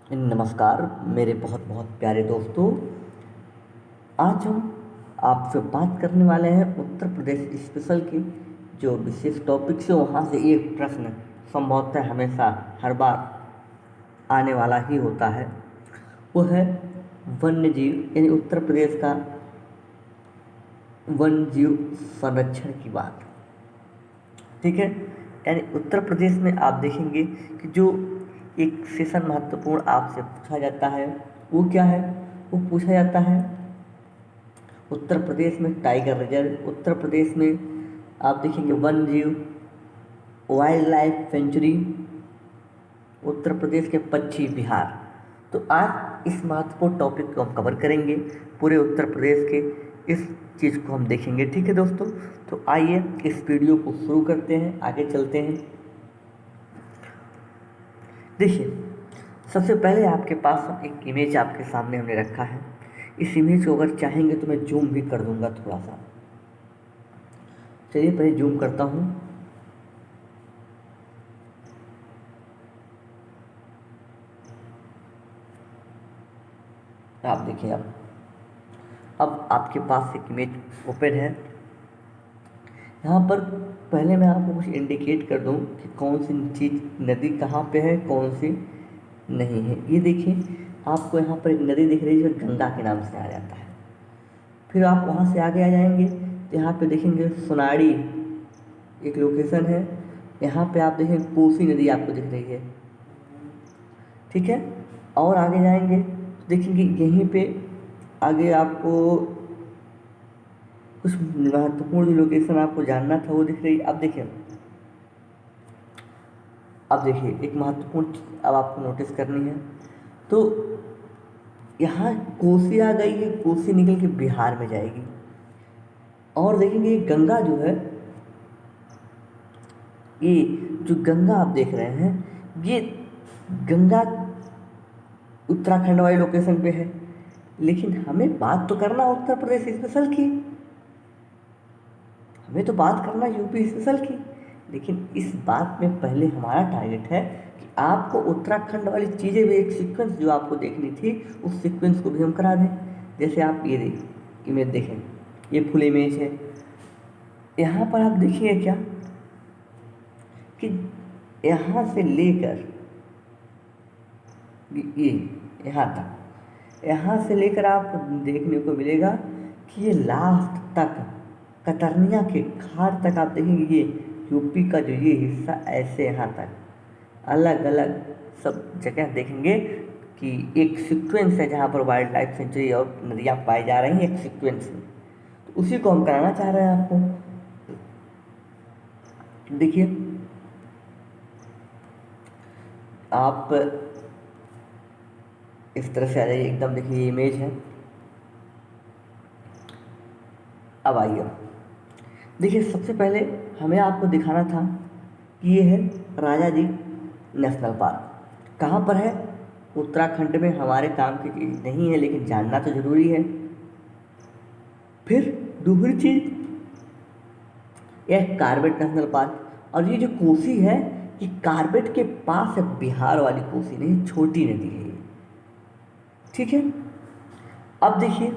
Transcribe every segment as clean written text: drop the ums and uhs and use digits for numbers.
नमस्कार मेरे बहुत बहुत प्यारे दोस्तों। आज हम आपसे बात करने वाले हैं उत्तर प्रदेश स्पेशल की जो विशेष टॉपिक्स है वहाँ से एक प्रश्न संभवतः हमेशा हर बार आने वाला ही होता है। वो है वन्य जीव यानी उत्तर प्रदेश का वन्य जीव संरक्षण की बात। ठीक है, यानी उत्तर प्रदेश में आप देखेंगे कि जो एक सेशन महत्वपूर्ण आपसे पूछा जाता है वो क्या है। वो पूछा जाता है उत्तर प्रदेश में टाइगर रिजर्व, उत्तर प्रदेश में आप देखेंगे वन्य जीव wild life sanctuary, Uttar Pradesh के पक्षी विहार। तो आज इस महत्वपूर्ण टॉपिक को हम कवर करेंगे, पूरे उत्तर प्रदेश के इस चीज़ को हम देखेंगे। ठीक है दोस्तों, तो आइए इस वीडियो को शुरू करते हैं, आगे चलते हैं। देखिए, सबसे पहले आपके पास हम एक इमेज आपके सामने हमने रखा है। इस इमेज को अगर चाहेंगे तो मैं जूम भी कर दूंगा थोड़ा सा। चलिए पहले जूम करता हूँ। आप देखिए, अब आपके पास एक इमेज ओपन है। यहाँ पर पहले मैं आपको कुछ इंडिकेट कर दूँ कि कौन सी चीज़ नदी कहाँ पे है, कौन सी नहीं है। ये देखिए, आपको यहाँ पर एक नदी दिख रही है जो गंगा के नाम से आ जाता है। फिर आप वहाँ से आगे आ जाएंगे तो यहाँ पे देखेंगे सोनाड़ी एक लोकेशन है। यहाँ पे आप देखेंगे कोसी नदी आपको दिख रही है। ठीक है, और आगे जाएंगे तो देखेंगे यहीं पे आगे आपको कुछ महत्वपूर्ण जो लोकेशन आपको जानना था वो दिख रही है। अब देखिए एक महत्वपूर्ण चीज़ अब आपको नोटिस करनी है। तो यहाँ कोसी आ गई है, कोसी निकल के बिहार में जाएगी। और देखेंगे ये गंगा जो है, ये जो गंगा आप देख रहे हैं, ये गंगा उत्तराखंड वाली लोकेशन पे है। लेकिन हमें बात तो करना उत्तर प्रदेश स्पेशल की, हमें तो बात करना यूपी स्पेशल की। लेकिन इस बात में पहले हमारा टारगेट है कि आपको उत्तराखंड वाली चीज़ें भी, एक सीक्वेंस जो आपको देखनी थी उस सीक्वेंस को भी हम करा दें। जैसे आप ये इमेज देखें, ये फुल इमेज है। यहाँ पर आप देखिए क्या कि यहाँ से लेकर ये यहाँ से लेकर आपको देखने को मिलेगा कि ये लास्ट तक कतरनिया के घाट तक आप देखेंगे। ये यूपी का जो ये हिस्सा ऐसे यहाँ तक अलग अलग सब जगह देखेंगे कि एक सीक्वेंस है जहाँ पर वाइल्ड लाइफ सेंचुरी और नदियाँ पाई जा रही हैं एक सीक्वेंस में। तो उसी को हम कराना चाह रहे हैं आपको। देखिए, आप इस तरह से आ जाइए एकदम। देखिए ये इमेज है। अब आइए देखिए, सबसे पहले हमें आपको दिखाना था कि ये है राजा जी नेशनल पार्क। कहाँ पर है? उत्तराखंड में। हमारे काम की चीज़ नहीं है लेकिन जानना तो ज़रूरी है। फिर दूसरी चीज़, यह कार्बेट नेशनल पार्क। और ये जो कोसी है ये कार्बेट के पास है, बिहार वाली कोसी नहीं, छोटी नदी है ये। ठीक है, अब देखिए,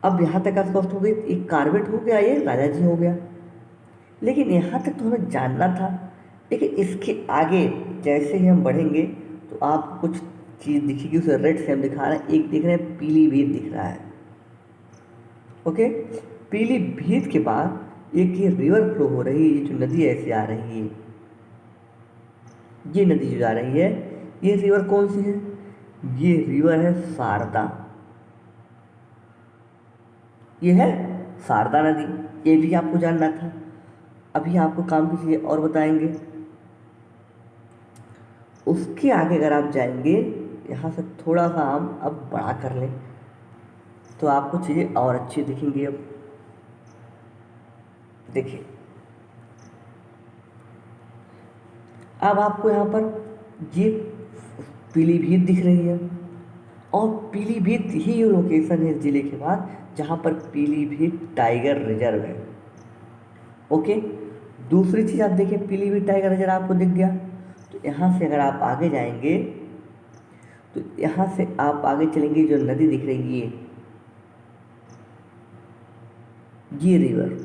अब यहाँ तक स्पष्ट हो गई। एक कार्बेट हो गया, ये राजा जी हो गया। लेकिन यहाँ तक तो हमें जानना था। लेकिन इसके आगे जैसे ही हम बढ़ेंगे तो आपको कुछ चीज़ दिखेगी, उसे रेड से हम दिखा रहे हैं। एक दिख रहा है पीलीभीत दिख रहा है। ओके, पीलीभीत के बाद एक ये रिवर फ्लो हो रही है, ये जो नदी ऐसे आ रही है, ये नदी जो जा रही है, ये रिवर कौन सी है? ये रिवर है शारदा। ये है शारदा नदी। ये भी आपको जानना था। अभी आपको काम की चीज़ें और बताएंगे। उसके आगे अगर आप जाएंगे, यहाँ से थोड़ा सा हम अब बड़ा कर लें तो आपको चीज़ें और अच्छी दिखेंगी। अब देखिए, अब आपको यहाँ पर ये पीलीभीत दिख रही है। और पीलीभीत ही लोकेशन है इस ज़िले के बाद जहाँ पर पीलीभीत टाइगर रिजर्व है। ओके, दूसरी चीज़ आप देखिए, पीलीभीत टाइगर रिजर्व आपको दिख गया। तो यहाँ से अगर आप आगे जाएंगे तो यहाँ से आप आगे चलेंगे, जो नदी दिख रही है ये रिवर,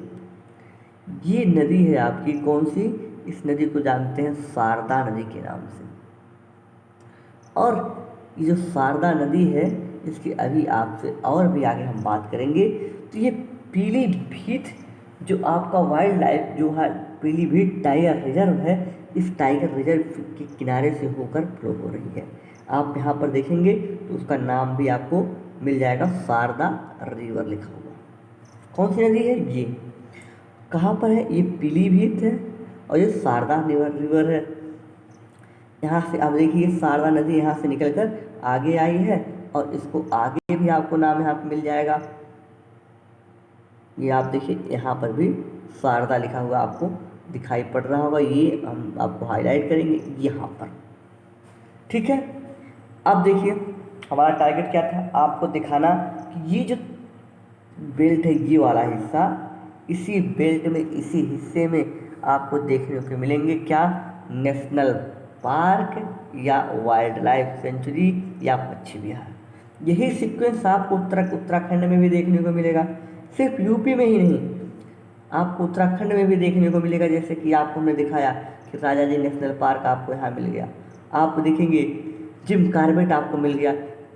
ये नदी है आपकी कौन सी, इस नदी को जानते हैं शारदा नदी के नाम से। और ये जो शारदा नदी है इसकी अभी आपसे और भी आगे हम बात करेंगे। तो ये पीलीभीत जो आपका वाइल्ड लाइफ जो है पीलीभीत टाइगर रिजर्व है, इस टाइगर रिजर्व के किनारे से होकर फ्लो हो रही है। आप यहाँ पर देखेंगे तो उसका नाम भी आपको मिल जाएगा, शारदा रिवर लिखा हुआ। कौन सी नदी है ये, कहाँ पर है, ये पीलीभीत है और ये शारदा रिवर है। यहाँ से आप देखिए शारदा नदी यहाँ से निकलकर आगे आई है और इसको आगे भी आपको नाम यहाँ पे मिल जाएगा। ये आप देखिए यहाँ पर भी शारदा लिखा हुआ आपको दिखाई पड़ रहा होगा, ये हम आपको हाईलाइट करेंगे यहाँ पर, ठीक है। अब देखिए हमारा टारगेट क्या था, आपको दिखाना कि ये जो बेल्ट है ये वाला हिस्सा, इसी बेल्ट में इसी हिस्से में आपको देखने को मिलेंगे क्या, नेशनल पार्क या वाइल्ड लाइफ सेंचुरी या पक्षी विहार। यही सीक्वेंस आपको उत्तराखंड में भी देखने को मिलेगा, सिर्फ यूपी में ही नहीं आपको उत्तराखंड में भी देखने को मिलेगा। जैसे कि आपको हमने दिखाया कि राजा जी नेशनल पार्क आपको यहाँ मिल गया, आप देखेंगे जिम कॉर्बेट आपको मिल गया,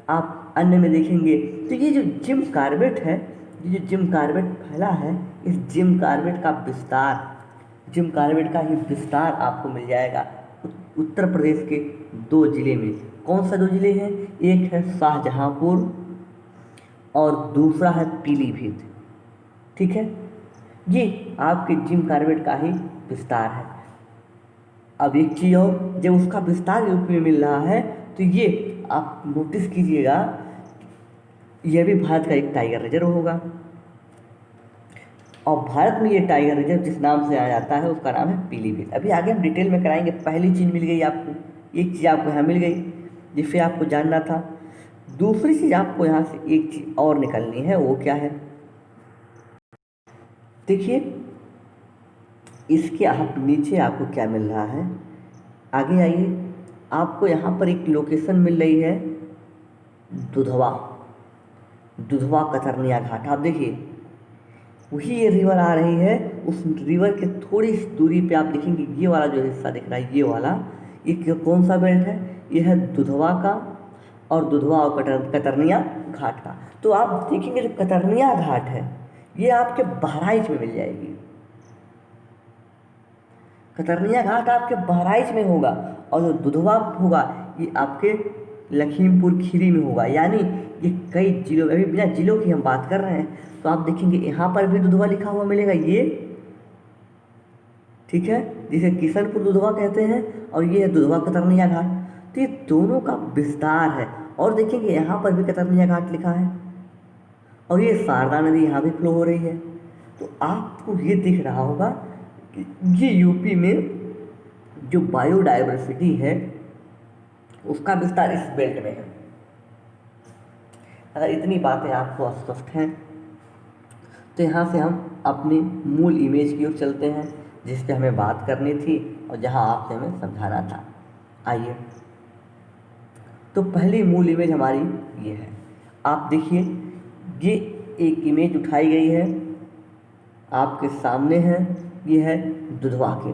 आप अन्य में देखेंगे। तो ये जो जिम कॉर्बेट है, ये जो जिम कॉर्बेट फैला है, इस जिम कॉर्बेट का विस्तार, जिम कॉर्बेट का ही विस्तार आपको मिल जाएगा उत्तर प्रदेश के 2 जिले में। कौन सा 2 जिले हैं, एक है शाहजहांपुर और दूसरा है पीलीभीत, ठीक है। ये आपके जिम कॉर्बेट का ही विस्तार है। अब एक चीज़ और, जब उसका विस्तार यूपी में मिल रहा है तो ये आप नोटिस कीजिएगा, यह भी भारत का एक टाइगर रिजर्व होगा और भारत में ये टाइगर रिजर्व जिस नाम से आ जाता है उसका नाम है पीलीभीत। अभी आगे हम डिटेल में कराएंगे। पहली चीज़ मिल गई आपको, एक चीज़ आपको यहाँ मिल गई जिससे आपको जानना था। दूसरी चीज़ आपको यहाँ से एक चीज़ और निकलनी है, वो क्या है, देखिए इसके आप नीचे आपको क्या मिल रहा है, आगे आइए, आपको यहाँ पर एक लोकेशन मिल रही है दुधवा, दुधवा कतरनिया घाट। आप देखिए वही ये रिवर आ रही है, उस रिवर के थोड़ी सी दूरी पे आप देखेंगे ये वाला जो हिस्सा दिख रहा है, ये वाला, ये कौन सा बेल्ट है, ये है दुधवा का और दुधवा और कतरनिया घाट का। तो आप देखेंगे जो कतरनिया घाट है ये आपके बहराइच में मिल जाएगी, कतरनिया घाट आपके बहराइच में होगा और जो दुधवा होगा ये आपके लखीमपुर खीरी में होगा। यानी ये कई जिलों, अभी बिना जिलों की हम बात कर रहे हैं, तो आप देखेंगे यहाँ पर भी दुधवा लिखा हुआ मिलेगा, ये ठीक है, जिसे किशनपुर दुधवा कहते हैं, और ये है दुधवा कतरनिया घाट। तो ये दोनों का विस्तार है। और देखेंगे यहाँ पर भी कतरनिया घाट लिखा है और ये शारदा नदी यहाँ भी फ्लो हो रही है। तो आपको ये दिख रहा होगा कि ये यूपी में जो बायोडाइवर्सिटी है उसका विस्तार इस बेल्ट में है। अगर इतनी बातें आपको स्पष्ट हैं तो यहाँ से हम अपनी मूल इमेज की ओर चलते हैं जिस पे हमें बात करनी थी और जहाँ आपसे हमें समझाना था। आइए, तो पहली मूल इमेज हमारी ये है। आप देखिए ये एक इमेज उठाई गई है आपके सामने है, ये है दुधवा की।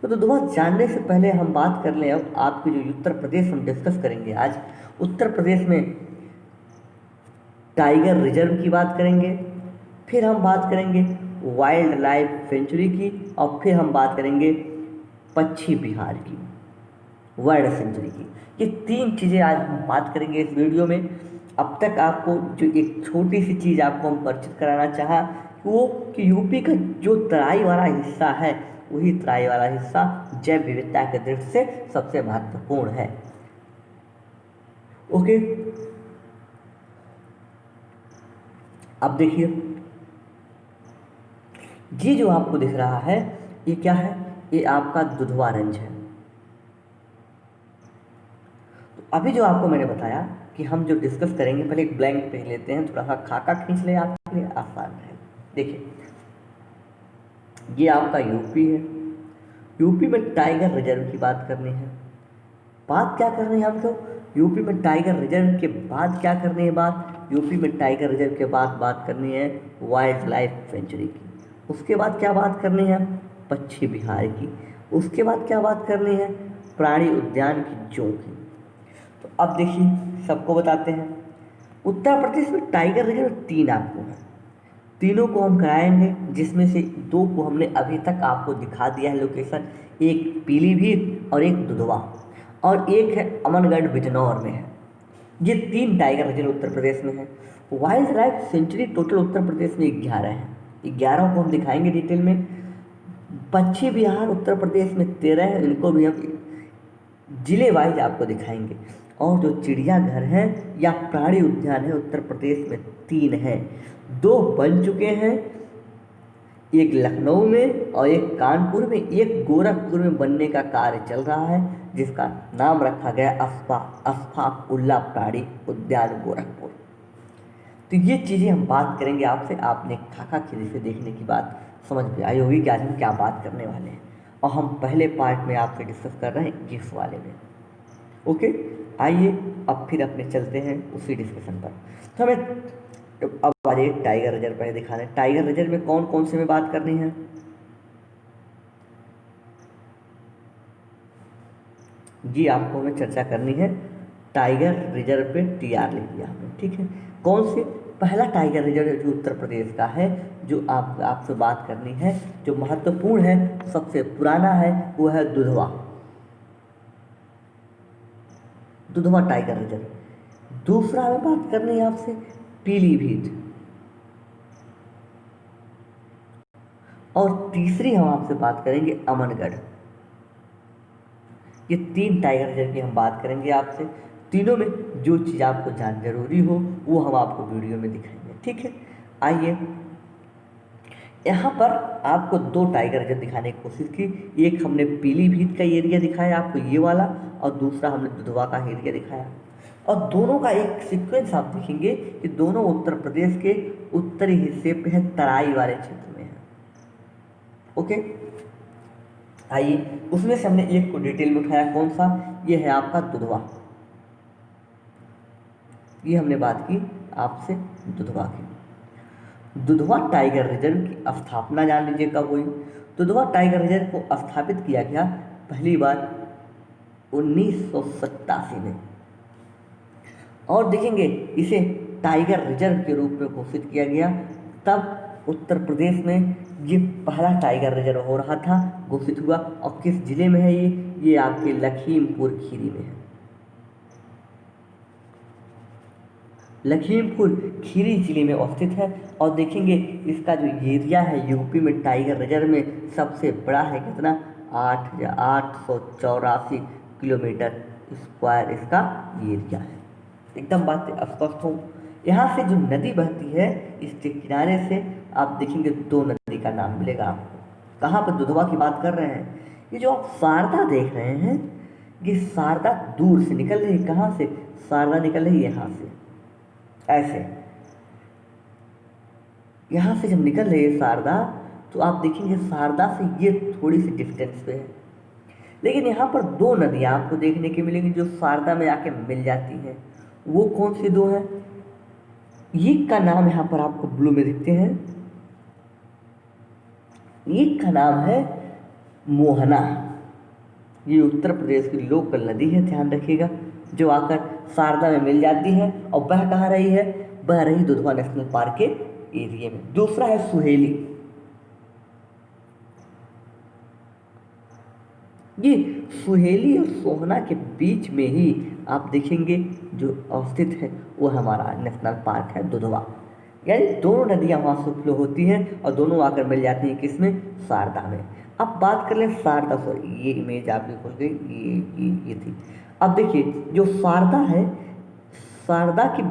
तो दुधवा जानने से पहले हम बात कर लें अब आपके जो उत्तर प्रदेश हम डिस्कस करेंगे आज। उत्तर प्रदेश में टाइगर रिजर्व की बात करेंगे, फिर हम बात करेंगे वाइल्ड लाइफ सेंचुरी की, और फिर हम बात करेंगे पक्षी विहार की, वाइल्ड सेंचुरी की। ये 3 चीज़ें आज हम बात करेंगे इस वीडियो में। अब तक आपको जो एक छोटी सी चीज़ आपको हम परिचित कराना चाहा वो कि यूपी का जो तराई वाला हिस्सा है वही तराई वाला हिस्सा जैव विविधता के दृष्टि से सबसे महत्वपूर्ण है। ओके, अब देखिए ये जो आपको दिख रहा है ये क्या है, ये आपका दुधवा रेंज है। तो अभी जो आपको मैंने बताया कि हम जो डिस्कस करेंगे, पहले एक ब्लैंक पेज लेते हैं, थोड़ा सा खाका खींच ले, आपके लिए आसान है। देखिए ये आपका यूपी है, यूपी में टाइगर रिजर्व की बात करनी है। बात क्या करनी है हमको, यूपी में टाइगर रिजर्व के बाद क्या करनी है बात, यूपी में टाइगर रिजर्व के बाद बात करनी है वाइल्ड लाइफ सेंचुरी की। उसके बाद क्या बात करनी है, पश्चिम बिहार की। उसके बाद क्या बात करनी है, प्राणी उद्यान की जू की। तो अब देखिए सबको बताते हैं, उत्तर प्रदेश में टाइगर रिजर्व 3 आपको है, तीनों को हम कराएंगे, जिसमें से 2 को हमने अभी तक आपको दिखा दिया है लोकेशन, एक पीलीभीत और एक दुधवा, और एक है अमनगढ़ बिजनौर में है। ये 3 टाइगर रिजर्व उत्तर प्रदेश में है। Wild life sanctuary total Uttar Pradesh में 11 है, 11 को हम दिखाएंगे डिटेल में। पश्चिम बिहार उत्तर प्रदेश में 13 है, इनको भी हम जिले वाइज आपको दिखाएंगे। और जो चिड़ियाघर है या प्राणी उद्यान है उत्तर प्रदेश में 3 है, 2 बन चुके हैं, एक लखनऊ में और एक कानपुर में, एक गोरखपुर में बनने का कार्य चल रहा है, जिसका नाम रखा गया अशफाक उल्लाह प्राणी उद्यान गोरखपुर। तो ये चीज़ें हम बात करेंगे आपसे। आपने खाका खीरी से देखने की बात समझ में आई होगी कि आज हम क्या बात करने वाले हैं, और हम पहले पार्ट में आपसे डिस्कस कर रहे हैं गिफ्ट वाले में। ओके, आइए अब फिर अपने चलते हैं उसी डिस्कशन पर। तो हमें अब आ जाइए टाइगर रिजर्व पहले दिखा दें। टाइगर रिजर्व में कौन कौन से में बात करनी है, जी आपको हमें चर्चा करनी है टाइगर रिजर्व पे टीआर लिख दिया हमने, ठीक है। कौन से, पहला टाइगर रिजर्व जो उत्तर प्रदेश का है, जो आपसे बात करनी है, जो महत्वपूर्ण है, सबसे पुराना है, वो है दुधवा, दुधवा टाइगर रिजर्व। दूसरा हमें बात करनी है आपसे पीलीभीत, और तीसरी हम आपसे बात करेंगे अमनगढ़। ये 3 टाइगर रिजर्व की हम बात करेंगे आपसे। तीनों में जो चीज़ आपको जान जरूरी हो वो हम आपको वीडियो में दिखाएंगे, ठीक है। आइए, यहाँ पर आपको 2 टाइगर रिजर्व दिखाने की कोशिश की। एक हमने पीलीभीत का एरिया दिखाया आपको ये वाला, और दूसरा हमने दुधवा का एरिया दिखाया, और दोनों का एक सीक्वेंस आप देखेंगे कि दोनों उत्तर प्रदेश के उत्तरी हिस्से पे है, तराई वाले क्षेत्र में है। ओके, आइए उसमें से हमने एक को डिटेल में उठाया, कौन सा, ये है आपका दुधवा। ये हमने बात की आपसे दुधवा की। दुधवा टाइगर रिजर्व की स्थापना जान लीजिए कब हुई। दुधवा टाइगर रिजर्व को स्थापित किया गया पहली बार 1987 में, और देखेंगे इसे टाइगर रिजर्व के रूप में घोषित किया गया। तब उत्तर प्रदेश में ये पहला टाइगर रिजर्व हो रहा था, घोषित हुआ। और किस जिले में है ये आपके लखीमपुर खीरी में है। लखीमपुर खीरी जिले में अवस्थित है। और देखेंगे इसका जो एरिया है यूपी में टाइगर रिजर्व में सबसे बड़ा है, कितना, 8,884 किलोमीटर स्क्वायर इसका एरिया है। एकदम बात स्पष्ट हो। यहाँ से जो नदी बहती है इसके किनारे से आप देखेंगे 2 नदी का नाम मिलेगा आपको। कहाँ पर, दुधवा की बात कर रहे हैं। ये जो आप शारदा देख रहे हैं, ये शारदा दूर से निकल रही है। कहाँ से, शारदा निकल रही है यहाँ से, ऐसे यहाँ से जब निकल रही है शारदा, तो आप देखेंगे शारदा से ये थोड़ी सी डिस्टेंस पे है। लेकिन यहाँ पर 2 नदियाँ आपको देखने की मिलेंगी जो शारदा में आके मिल जाती हैं। वो कौन सी 2 हैं, एक का नाम यहाँ पर आपको ब्लू में दिखते हैं, एक का नाम है मोहना। ये उत्तर प्रदेश की लोकल नदी है, ध्यान रखिएगा, जो आकर शारदा में मिल जाती है। और बह कहाँ रही है, बह रही दुधवा नेशनल पार्क के एरिया में। दूसरा है सुहेली, ये सुहेली और सोहना के बीच में ही आप देखेंगे जो अवस्थित है वो हमारा नेशनल पार्क है दुधवा। यानी दोनों नदियाँ वहाँ से फ्लो होती हैं और दोनों आकर मिल जाती हैं किसमें, शारदा में। अब बात कर लें शारदा, सॉरी ये इमेज आपकी खुल गई, ये थी। अब देखिए जो शारदा है, शारदा की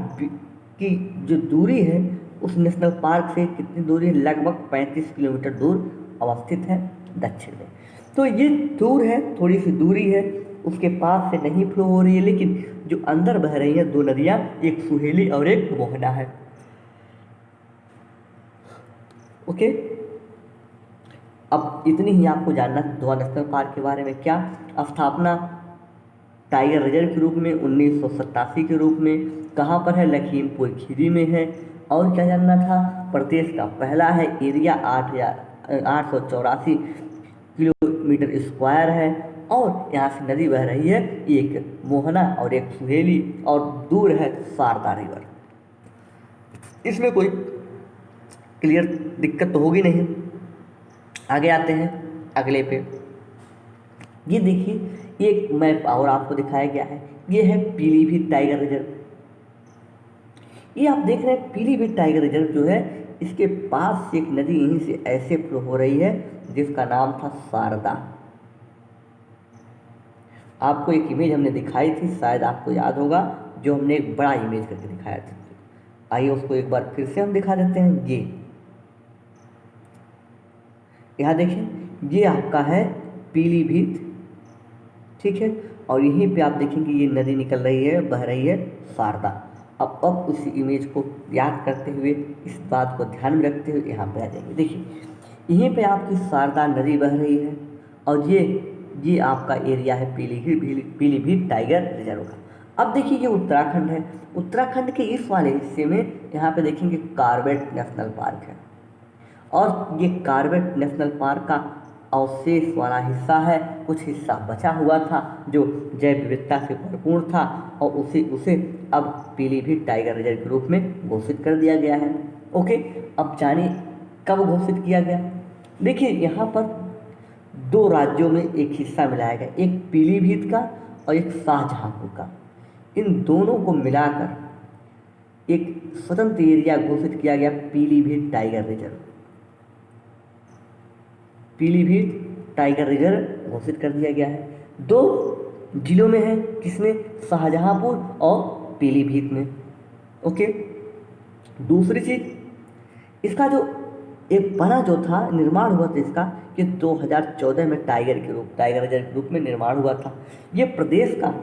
जो दूरी है उस नेशनल पार्क से कितनी दूरी है, लगभग 35 किलोमीटर दूर अवस्थित है दक्षिण में। तो ये दूर है, थोड़ी सी दूरी है, उसके पास से नहीं फ्लो हो रही है। लेकिन जो अंदर बह रही है 2 नदियाँ, एक सुहेली और एक मोहना है। ओके, अब इतनी ही आपको जानना है दुधवा नेशनल पार्क के बारे में। क्या स्थापना टाइगर रिजर्व के रूप में 1987 के रूप में। कहाँ पर है? लखीमपुर खीरी में है। और क्या जानना था? प्रदेश का पहला है, एरिया 8,884 किलोमीटर स्क्वायर है, और यहाँ से नदी बह रही है, एक मोहना और एक सुहेली, और दूर है शारदा रिवर। इसमें कोई क्लियर दिक्कत तो होगी नहीं। आगे आते हैं अगले पे। ये देखिए एक मैप और आपको दिखाया गया है, ये है पीलीभीत टाइगर रिजर्व। ये आप देख रहे हैं पीलीभीत टाइगर रिजर्व जो है, इसके पास से एक नदी यहीं से ऐसे फ्लो हो रही है जिसका नाम था शारदा। आपको एक इमेज हमने दिखाई थी, शायद आपको याद होगा, जो हमने एक बड़ा इमेज करके दिखाया था। आइए उसको एक बार फिर से हम दिखा देते हैं। ये यहाँ देखिए, ये आपका है पीलीभीत, ठीक है, और यहीं पे आप देखेंगे ये नदी निकल रही है, बह रही है शारदा। अब उसी इमेज को याद करते हुए, इस बात को ध्यान में रखते हुए यहाँ पे आ जाएंगे। देखिए यहीं पे आपकी शारदा नदी बह रही है, और ये आपका एरिया है पीलीभीत टाइगर रिजर्व का। अब देखिए ये उत्तराखंड है। उत्तराखंड के इस वाले हिस्से में यहाँ पे देखेंगे कॉर्बेट नेशनल पार्क है, और ये कॉर्बेट नेशनल पार्क का अवशेष वाला हिस्सा है। कुछ हिस्सा बचा हुआ था जो जैव विविधता से भरपूर था, और उसे अब पीलीभीत टाइगर रिजर्व के रूप में घोषित कर दिया गया है। ओके, अब जानिए कब घोषित किया गया। देखिए यहाँ पर दो राज्यों में एक हिस्सा मिलाया गया, एक पीलीभीत का और एक शाहजहांपुर का। इन दोनों को मिलाकर एक स्वतंत्र एरिया घोषित किया गया, Pilibhit tiger reserve. Pilibhit tiger reserve घोषित कर दिया गया है। दो जिलों में है, किसमें? शाहजहांपुर और पीलीभीत में। ओके, दूसरी चीज, इसका जो एक बना जो था, निर्माण हुआ था इसका, कि 2014 में टाइगर रिजर्व के रूप में निर्माण हुआ था। ये प्रदेश का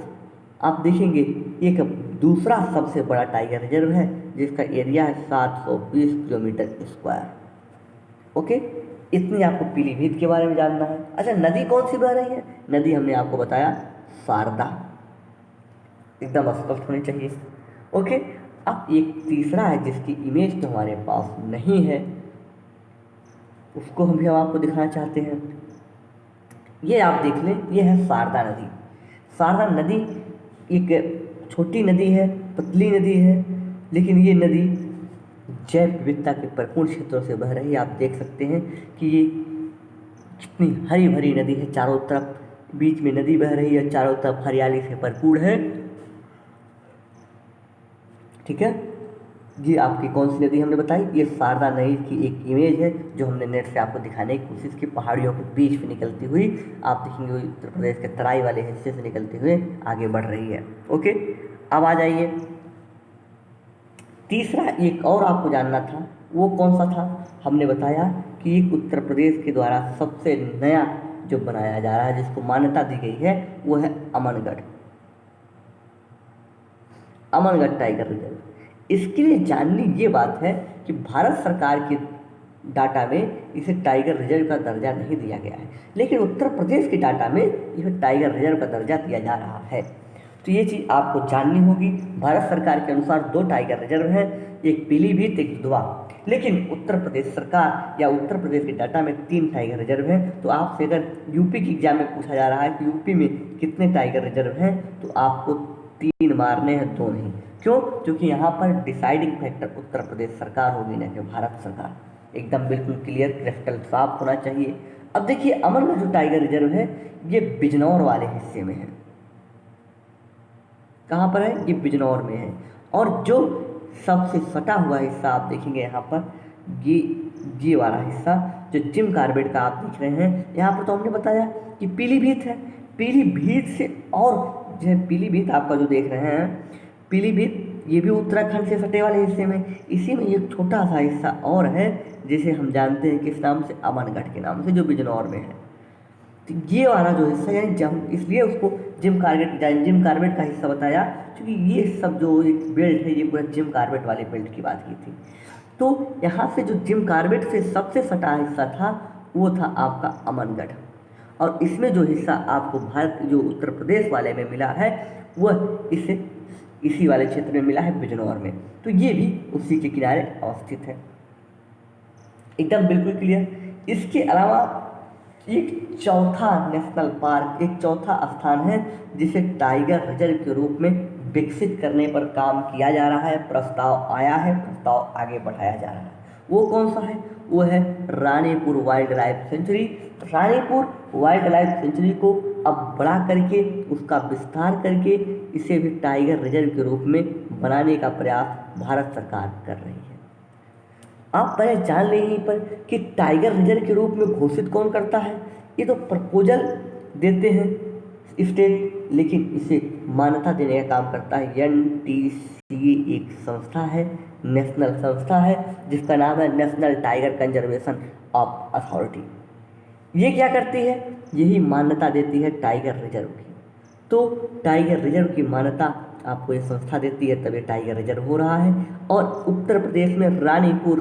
आप देखेंगे एक दूसरा सबसे बड़ा टाइगर रिजर्व है, जिसका एरिया है 720 किलोमीटर स्क्वायर। ओके, इतनी आपको पीलीभीत के बारे में जानना है। अच्छा, नदी कौन सी बह रही है? नदी हमने आपको बताया शारदा, एकदम स्पष्ट होनी चाहिए। ओके, अब एक तीसरा है जिसकी इमेज तो हमारे पास नहीं है, उसको हम आपको दिखाना चाहते हैं। ये आप देख लें, ये है शारदा नदी। शारदा नदी एक छोटी नदी है, पतली नदी है, लेकिन ये नदी जैव विविधता के भरपूर क्षेत्रों से बह रही है। आप देख सकते हैं कि ये कितनी हरी भरी नदी है, चारों तरफ बीच में नदी बह रही है, चारों तरफ हरियाली से भरपूर है, ठीक है। ये आपकी कौन सी नदी हमने बताई? ये शारदा नदी की एक इमेज है जो हमने नेट से आपको दिखाने की कोशिश की। पहाड़ियों के बीच में निकलती हुई आप देखेंगे, उत्तर प्रदेश के तराई वाले हिस्से से निकलते हुए आगे बढ़ रही है। ओके, अब आ जाइए तीसरा, एक और आपको जानना था, वो कौन सा था? हमने बताया कि एक उत्तर प्रदेश के द्वारा सबसे नया जो बनाया जा रहा है, जिसको मान्यता दी गई है, वो है अमनगढ़ टाइगर रिजर्व। इसके लिए जाननी ये बात है कि भारत सरकार के डाटा में इसे टाइगर रिजर्व का दर्जा नहीं दिया गया है, लेकिन उत्तर प्रदेश के डाटा में इसे टाइगर रिजर्व का दर्जा दिया जा रहा है। तो ये चीज़ आपको जाननी होगी। भारत सरकार के अनुसार 2 टाइगर रिजर्व हैं, एक पीलीभीत, एक दुधवा, लेकिन उत्तर प्रदेश सरकार या उत्तर प्रदेश के डाटा में 3 टाइगर रिजर्व हैं। तो आपसे अगर यूपी की एग्जाम में पूछा जा रहा है कि यूपी में कितने टाइगर रिजर्व हैं, तो आपको 3 मारने हैं, 2 नहीं। क्यों? क्योंकि यहाँ पर डिसाइडिंग फैक्टर उत्तर प्रदेश सरकार होगी, न कि भारत सरकार। एकदम बिल्कुल क्लियर, क्रिस्टल साफ होना चाहिए। अब देखिए अमरगढ़ जो टाइगर रिजर्व है, ये बिजनौर वाले हिस्से में है। कहाँ पर है? ये बिजनौर में है। और जो सबसे सटा हुआ हिस्सा आप देखेंगे यहाँ पर, ये वाला हिस्सा जो जिम कॉर्बेट का आप देख रहे हैं, यहाँ पर तो हमने बताया कि पीलीभीत है। पीलीभीत से और जो है, पीलीभीत आपका जो देख रहे हैं, पीलीभीत ये भी उत्तराखंड से सटे वाले हिस्से में, इसी में एक छोटा सा हिस्सा और है जिसे हम जानते हैं किस नाम से? अमनगढ़ के नाम से, जो बिजनौर में है। तो ये वाला जो हिस्सा है, जब इसलिए उसको जिम कॉर्बेट का हिस्सा बताया, क्योंकि ये सब जो एक बेल्ट है, ये पूरा जिम कॉर्बेट वाले बेल्ट की बात की थी। तो यहाँ से जो जिम कॉर्बेट से सबसे सटा हिस्सा था, वो था आपका अमनगढ़। और इसमें जो हिस्सा आपको भारत जो उत्तर प्रदेश वाले में मिला है वह इसी वाले क्षेत्र में मिला है, बिजनौर में। तो ये भी उसी के किनारे अवस्थित है, एकदम बिल्कुल क्लियर। इसके अलावा एक चौथा नेशनल पार्क, एक चौथा स्थान है जिसे टाइगर रिजर्व के रूप में विकसित करने पर काम किया जा रहा है, प्रस्ताव आया है, प्रस्ताव आगे बढ़ाया जा रहा है। वो कौन सा है? वो है Ranipur wild life sanctuary. Ranipur wild life sanctuary को अब बड़ा करके, उसका विस्तार करके इसे भी टाइगर रिजर्व के रूप में बनाने का प्रयास भारत सरकार कर रही है। आप पहले जान लें यहीं पर कि टाइगर रिजर्व के रूप में घोषित कौन करता है। ये तो प्रपोजल देते हैं स्टेट, लेकिन इसे मान्यता देने का काम करता है NTCA, एक संस्था है, नेशनल संस्था है जिसका नाम है national tiger conservation of authority. ये क्या करती है? यही मान्यता देती है टाइगर रिजर्व की। तो टाइगर रिजर्व की मान्यता आपको ये संस्था देती है, तब ये टाइगर रिजर्व हो रहा है। और उत्तर प्रदेश में रानीपुर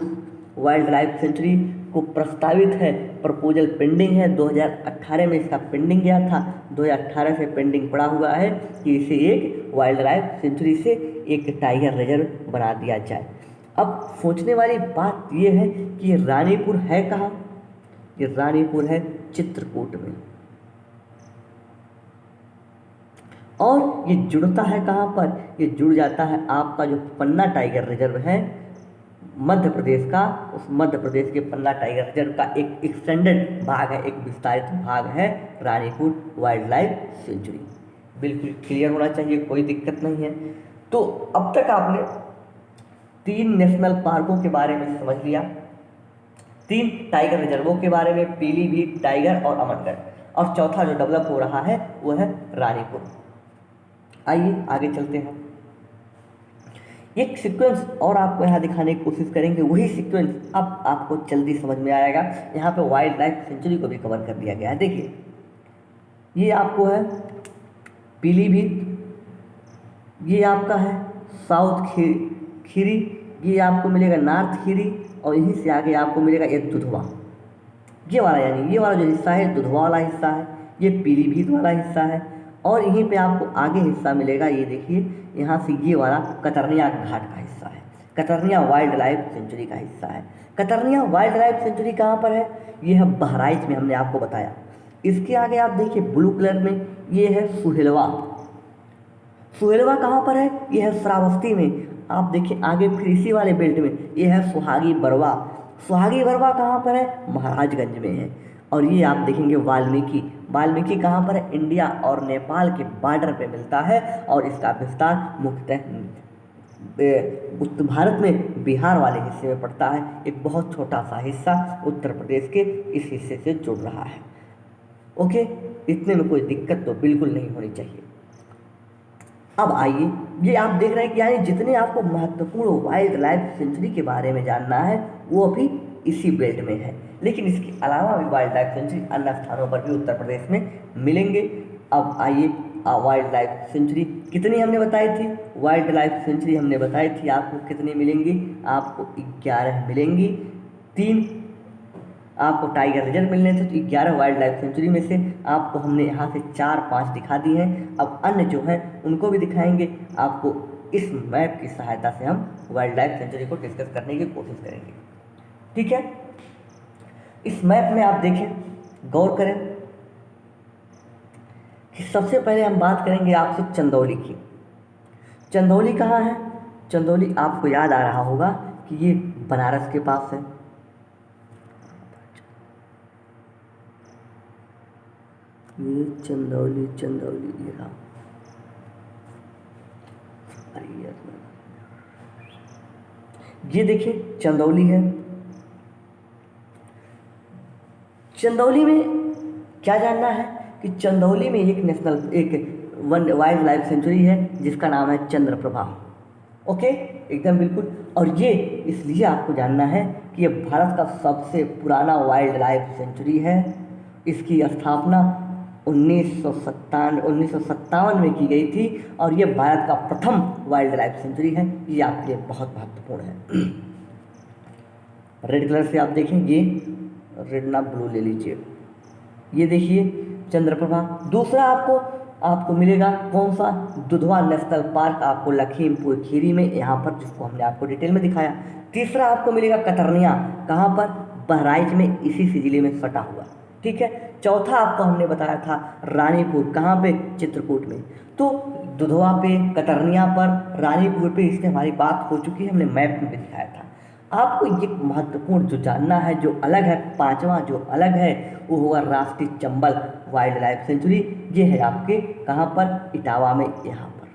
वाइल्ड लाइफ सेंचुरी को प्रस्तावित है, प्रपोजल पेंडिंग है। 2018 में इसका पेंडिंग गया था, 2018 से पेंडिंग पड़ा हुआ है कि इसे एक वाइल्ड लाइफ सेंचुरी से एक टाइगर रिजर्व बना दिया जाए। अब सोचने वाली बात यह है कि ये रानीपुर है कहाँ? ये रानीपुर है चित्रकूट में। और ये जुड़ता है कहाँ पर? ये जुड़ जाता है आपका जो पन्ना टाइगर रिजर्व है मध्य प्रदेश का, उस मध्य प्रदेश के पन्ना टाइगर रिजर्व का एक एक्सटेंडेड भाग है, एक विस्तारित भाग है रानीपुर वाइल्ड लाइफ सेंचुरी। बिल्कुल क्लियर होना चाहिए, कोई दिक्कत नहीं है। तो अब तक आपने 3 नेशनल पार्कों के बारे में समझ लिया, 3 टाइगर रिजर्वों के बारे में, पीलीभीत, टाइगर और अमरगढ़, और चौथा जो डेवलप हो रहा है वो है रानीपुर। आइए आगे चलते हैं। एक सीक्वेंस और आपको यहाँ दिखाने की कोशिश करेंगे, वही सीक्वेंस अब आपको जल्दी समझ में आएगा। यहाँ पे वाइल्ड लाइफ सेंचुरी को भी कवर कर दिया गया है। देखिए, ये आपको है पीलीभीत, ये आपका है साउथ खीरी, ये आपको मिलेगा नॉर्थ खीरी, और यहीं से आगे आपको मिलेगा एक दुधवा। ये वाला यानी ये वाला जो हिस्सा है दुधवा वाला हिस्सा है, ये पीलीभीत वाला हिस्सा है। और यहीं पे आपको आगे हिस्सा मिलेगा, ये देखिए यहाँ से ये वाला कतरनिया घाट का हिस्सा है, कतरनिया वाइल्ड लाइफ सेंचुरी का हिस्सा है। कतरनिया वाइल्ड लाइफ सेंचुरी कहाँ पर है? ये है बहराइच में, हमने आपको बताया। इसके आगे आप देखिए ब्लू कलर में, ये है सुहेलवा। सुहेलवा कहाँ पर है? ये है श्रावस्ती में। आप देखिए आगे फिर इसी वाले बेल्ट में ये है सुहागी बरवा। सुहागी बरवा कहाँ पर है? महाराजगंज में है। और ये आप देखेंगे वाल्मीकि। वाल्मीकि कहाँ पर है? इंडिया और नेपाल के बॉर्डर पे मिलता है, और इसका विस्तार मुख्यतः उत्तर भारत में बिहार वाले हिस्से में पड़ता है। एक बहुत छोटा सा हिस्सा उत्तर प्रदेश के इस हिस्से से जुड़ रहा है। ओके, इतने में कोई दिक्कत तो बिल्कुल नहीं होनी चाहिए। अब आइए, ये आप देख रहे हैं कि यानी जितने आपको महत्वपूर्ण वाइल्ड लाइफ सेंचुरी के बारे में जानना है वो भी इसी बेल्ट में है, लेकिन इसके अलावा भी वाइल्ड लाइफ सेंचुरी अन्य स्थानों पर भी उत्तर प्रदेश में मिलेंगे। अब आइए, वाइल्ड लाइफ सेंचुरी कितनी हमने बताई थी? वाइल्ड लाइफ सेंचुरी हमने बताई थी आपको कितनी मिलेंगी? आपको 11 मिलेंगी। 3 आपको टाइगर रिजर्व मिलने थे, तो 11 वाइल्ड लाइफ सेंचुरी में से आपको हमने यहाँ से 4-5 दिखा दी हैं। अब अन्य जो हैं उनको भी दिखाएंगे आपको। इस मैप की सहायता से हम वाइल्ड लाइफ सेंचुरी को डिस्कस करने की कोशिश करेंगे, ठीक है। इस मैप में आप देखें, गौर करें कि सबसे पहले हम बात करेंगे आपसे चंदौली की। चंदौली कहाँ है? चंदौली आपको याद आ रहा होगा कि ये बनारस के पास है। ये चंदौली ये रहा। ये देखिए चंदौली है। चंदौली में क्या जानना है कि चंदौली में एक वाइल्ड लाइफ सेंचुरी है जिसका नाम है चंद्रप्रभा। ओके, एकदम बिल्कुल। और ये इसलिए आपको जानना है कि ये भारत का सबसे पुराना वाइल्ड लाइफ सेंचुरी है। इसकी स्थापना 1957 में की गई थी, और ये भारत का प्रथम वाइल्ड लाइफ सेंचुरी है। ये आपके लिए बहुत महत्वपूर्ण है। रेड कलर से आप देखें, ये रेड ना ब्लू ले लीजिए। ये देखिए चंद्रप्रभा। दूसरा आपको मिलेगा कौन सा, दुधवा नेशनल पार्क आपको लखीमपुर खीरी में, यहाँ पर, जिसको हमने आपको डिटेल में दिखाया। तीसरा आपको मिलेगा कतरनिया, कहाँ पर, बहराइच में, इसी से जिले में सटा हुआ। ठीक है। चौथा आपको हमने बताया था रानीपुर, कहाँ पे, चित्रकूट में। तो दुधवा पे, कतरनिया पर, रानीपुर पे, इससे हमारी बात हो चुकी है, हमने मैप में भी दिखाया था। आपको ये महत्वपूर्ण जो जानना है, जो अलग है, पांचवा जो अलग है वो होगा राष्ट्रीय चंबल वाइल्ड लाइफ सेंचुरी। ये है आपके कहाँ पर, इटावा में, यहाँ पर।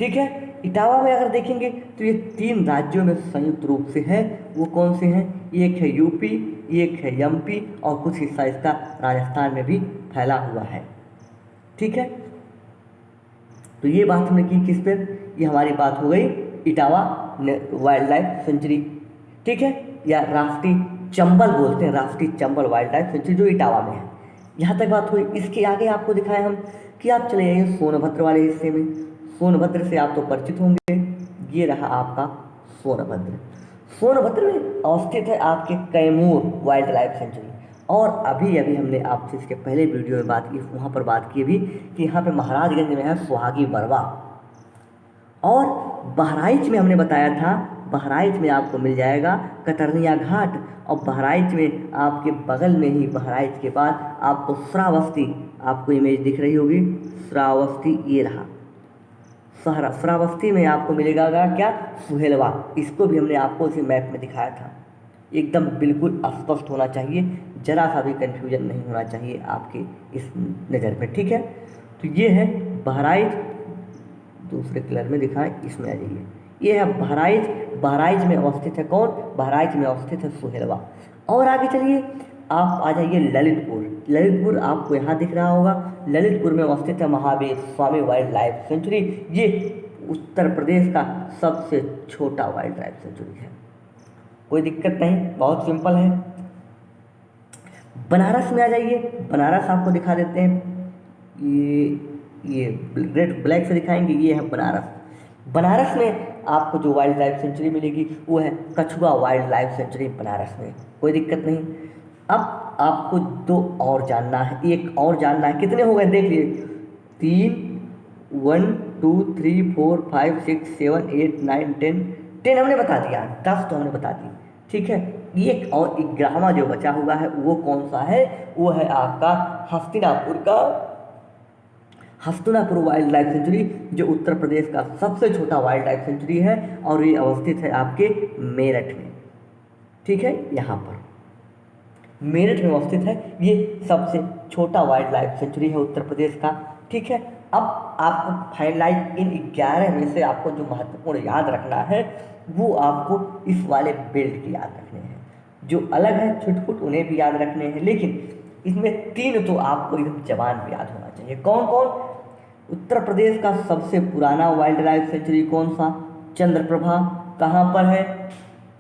ठीक है। इटावा में अगर देखेंगे तो ये 3 राज्यों में संयुक्त रूप से है। वो कौन से हैं, एक है यूपी, एक है एमपी, और कुछ हिस्सा इसका राजस्थान में भी फैला हुआ है। ठीक है। तो ये बात हमने की किस पे, ये हमारी बात हो गई इटावा वाइल्ड लाइफ सेंचुरी। ठीक है, या राष्ट्रीय चंबल बोलते हैं, राष्ट्रीय चंबल वाइल्ड लाइफ सेंचुरी, जो इटावा में है। यहाँ तक बात हुई। इसके आगे आपको दिखाए हम कि आप चले जाइए सोनभद्र वाले हिस्से में। सोनभद्र से आप तो परिचित होंगे, ये रहा आपका सोनभद्र। सोनभद्र में अवस्थित है आपके कैमूर वाइल्ड लाइफ सेंचुरी। और अभी अभी हमने आपसे इसके पहले वीडियो में बात की, वहाँ पर बात की भी कि यहाँ पे महाराजगंज में है सुहागी बरवा। और बहराइच में हमने बताया था, बहराइच में आपको मिल जाएगा कतरनिया घाट। और बहराइच में आपके बगल में ही, बहराइच के बाद आपको श्रावस्ती, आपको इमेज दिख रही होगी, श्रावस्ती, ये रहा श्रावस्ती में आपको मिलेगा क्या, सुहेलवा। इसको भी हमने आपको इसी मैप में दिखाया था। एकदम बिल्कुल स्पष्ट होना चाहिए, जरा सा भी कन्फ्यूजन नहीं होना चाहिए आपके इस नज़र में। ठीक है। तो ये है बहराइच, दूसरे कलर में दिखाएं, इसमें आ जाइए। ये है बहराइच। बहराइच में अवस्थित है कौन, बहराइच में अवस्थित है सुहेलवा। और आगे चलिए, आप आ जाइए ललितपुर। ललितपुर आपको यहाँ दिख रहा होगा, ललितपुर में अवस्थित है Mahavir Swami wild life sanctuary. ये उत्तर प्रदेश का सबसे छोटा वाइल्ड लाइफ सेंचुरी है। कोई दिक्कत नहीं, बहुत सिंपल है। बनारस में आ जाइए, बनारस आपको दिखा देते हैं। ये रेड ब्लैक से दिखाएंगे, ये है बनारस। बनारस में आपको जो वाइल्ड लाइफ सेंचुरी मिलेगी वो है कछुआ वाइल्ड लाइफ सेंचुरी, बनारस में। कोई दिक्कत नहीं। अब आपको 2 और जानना है, एक और जानना है। कितने हो गए देख लीजिए, 3, 1 2 3 4 5 6 7 8 9 10 हमने बता दिया, 10 तो हमने बता दी। ठीक है। एक और 11वां जो बचा हुआ है वो कौन सा है, वो है आपका हस्तिनापुर वाइल्ड लाइफ सेंचुरी, जो उत्तर प्रदेश का सबसे छोटा वाइल्ड लाइफ सेंचुरी है। और ये अवस्थित है आपके मेरठ में। ठीक है, यहाँ पर मेरठ में अवस्थित है। ये सबसे छोटा वाइल्ड लाइफ सेंचुरी है उत्तर प्रदेश का। ठीक है। अब आपको फाइनलाइज इन 11 में से आपको जो महत्वपूर्ण याद रखना है वो आपको इस वाले बेल्ट की याद रखने हैं। जो अलग है छुटपुट उन्हें भी याद रखने हैं, लेकिन इसमें 3 तो आपको एकदम जबान पे याद होना चाहिए। कौन कौन, उत्तर प्रदेश का सबसे पुराना वाइल्ड लाइफ सेंचुरी कौन सा, चंद्रप्रभा, कहाँ पर है,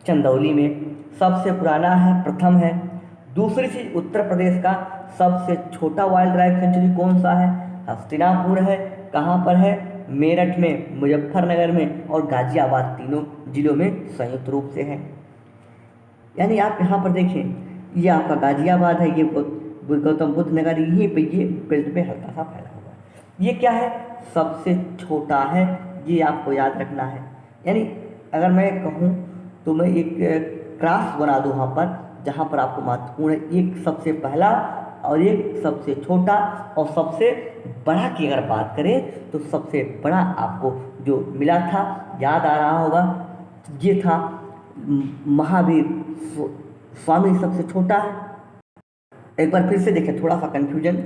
चंदौली में, सबसे पुराना है, प्रथम है। दूसरी चीज, उत्तर प्रदेश का सबसे छोटा वाइल्ड लाइफ सेंचुरी कौन सा है, हस्तिनापुर है, कहाँ पर है, मेरठ में, मुजफ्फरनगर में और गाजियाबाद, तीनों जिलों में संयुक्त रूप से है। यानी आप यहाँ पर देखें, ये आपका गाजियाबाद है, ये गौतम बुद्ध नगर, यहीं पे ये बेल्ट पे हल्का सा फैला हुआ है। ये क्या है, सबसे छोटा है, ये आपको याद रखना है। यानी अगर मैं कहूँ तो मैं एक क्रॉस बना दूँ वहाँ पर, जहाँ पर आपको महत्वपूर्ण है, एक सबसे पहला और एक सबसे छोटा और सबसे बड़ा की अगर बात करें तो सबसे बड़ा आपको जो मिला था, याद आ रहा होगा, ये था महावीर स्वामी सबसे छोटा है। एक बार फिर से देखें, थोड़ा सा कन्फ्यूजन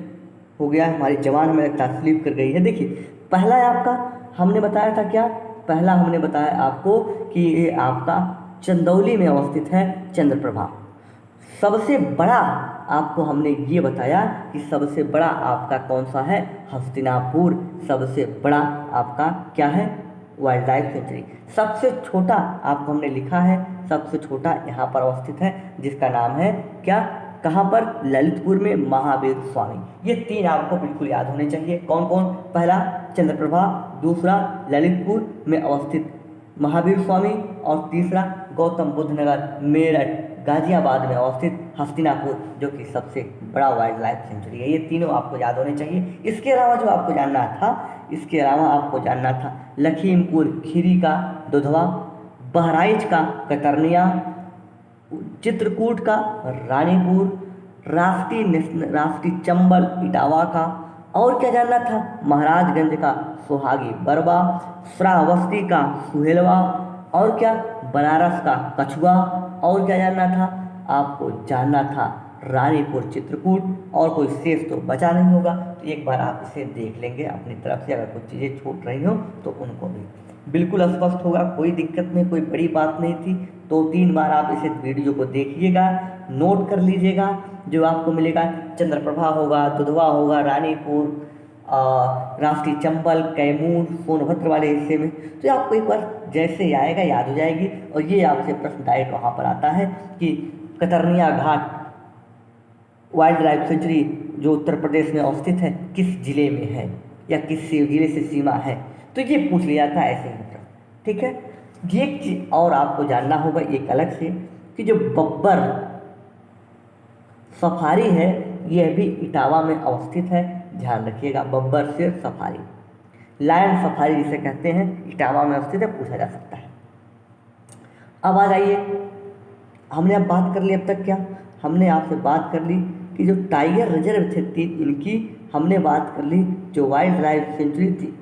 हो गया है, हमारी जबान हमें लगता है स्लिप कर गई है। देखिए, पहला है आपका, हमने बताया था क्या, पहला हमने बताया आपको कि ये आपका चंदौली में अवस्थित है चंद्रप्रभा। सबसे बड़ा आपको हमने ये बताया कि सबसे बड़ा आपका कौन सा है, हस्तिनापुर सबसे बड़ा आपका क्या है, वाइल्ड लाइफ सेंचुरी। सबसे छोटा आपको हमने लिखा है, सबसे छोटा यहाँ पर अवस्थित है, जिसका नाम है क्या, कहाँ पर, ललितपुर में, महावीर स्वामी। ये 3 आपको बिल्कुल याद होने चाहिए। कौन कौन, पहला चंद्रप्रभा, दूसरा ललितपुर में अवस्थित महावीर स्वामी और तीसरा गौतम बुद्ध नगर, मेरठ, गाजियाबाद में अवस्थित हस्तिनापुर, जो कि सबसे बड़ा वाइल्ड लाइफ सेंचुरी है। ये तीनों आपको याद होने चाहिए। इसके अलावा जो आपको जानना था, इसके अलावा आपको जानना था लखीमपुर खीरी का दुधवा, बहराइच का कतरनिया, चित्रकूट का रानीपुर, राष्ट्रीय चंबल इटावा का, और क्या जानना था, महाराजगंज का सुहागी बरवा, श्रावस्ती का सुहेलवा, और क्या, बनारस का कछुआ, और क्या जानना था, आपको जानना था रानीपुर चित्रकूट, और कोई शेष तो बचा नहीं होगा। तो एक बार आप इसे देख लेंगे अपनी तरफ से, अगर कुछ चीज़ें छूट रही हो तो उनको भी बिल्कुल स्पष्ट होगा, कोई दिक्कत नहीं, कोई बड़ी बात नहीं थी। 2-3 बार आप इसे वीडियो को देखिएगा, नोट कर लीजिएगा। जो आपको मिलेगा चंद्रप्रभा होगा, दुधवा होगा, रानीपुर, राष्ट्रीय चंबल, कैमूर, सोनभद्र वाले हिस्से में, तो आपको एक बार जैसे ही आएगा याद हो जाएगी। और ये आपसे प्रश्न डायरेक्ट वहाँ पर आता है कि कतरनिया घाट वाइल्ड लाइफ सेंचुरी जो उत्तर प्रदेश में अवस्थित है किस जिले में है, या किस जिले से सीमा है, तो ये पूछ लिया था ऐसे ही प्रश्न। ठीक है, ये एक चीज और आपको जानना होगा एक अलग से, कि जो बब्बर सफारी है यह भी इटावा में अवस्थित है। ध्यान रखिएगा, बब्बर शेर सफारी, लायन सफारी जिसे कहते हैं, इटावा में अवस्थित है, पूछा जा सकता है। अब आ जाइए, हमने अब बात कर ली, अब तक क्या हमने आपसे बात कर ली कि जो टाइगर रिजर्व थे 3, इनकी हमने बात कर ली। जो वाइल्ड लाइफ सेंचुरी थी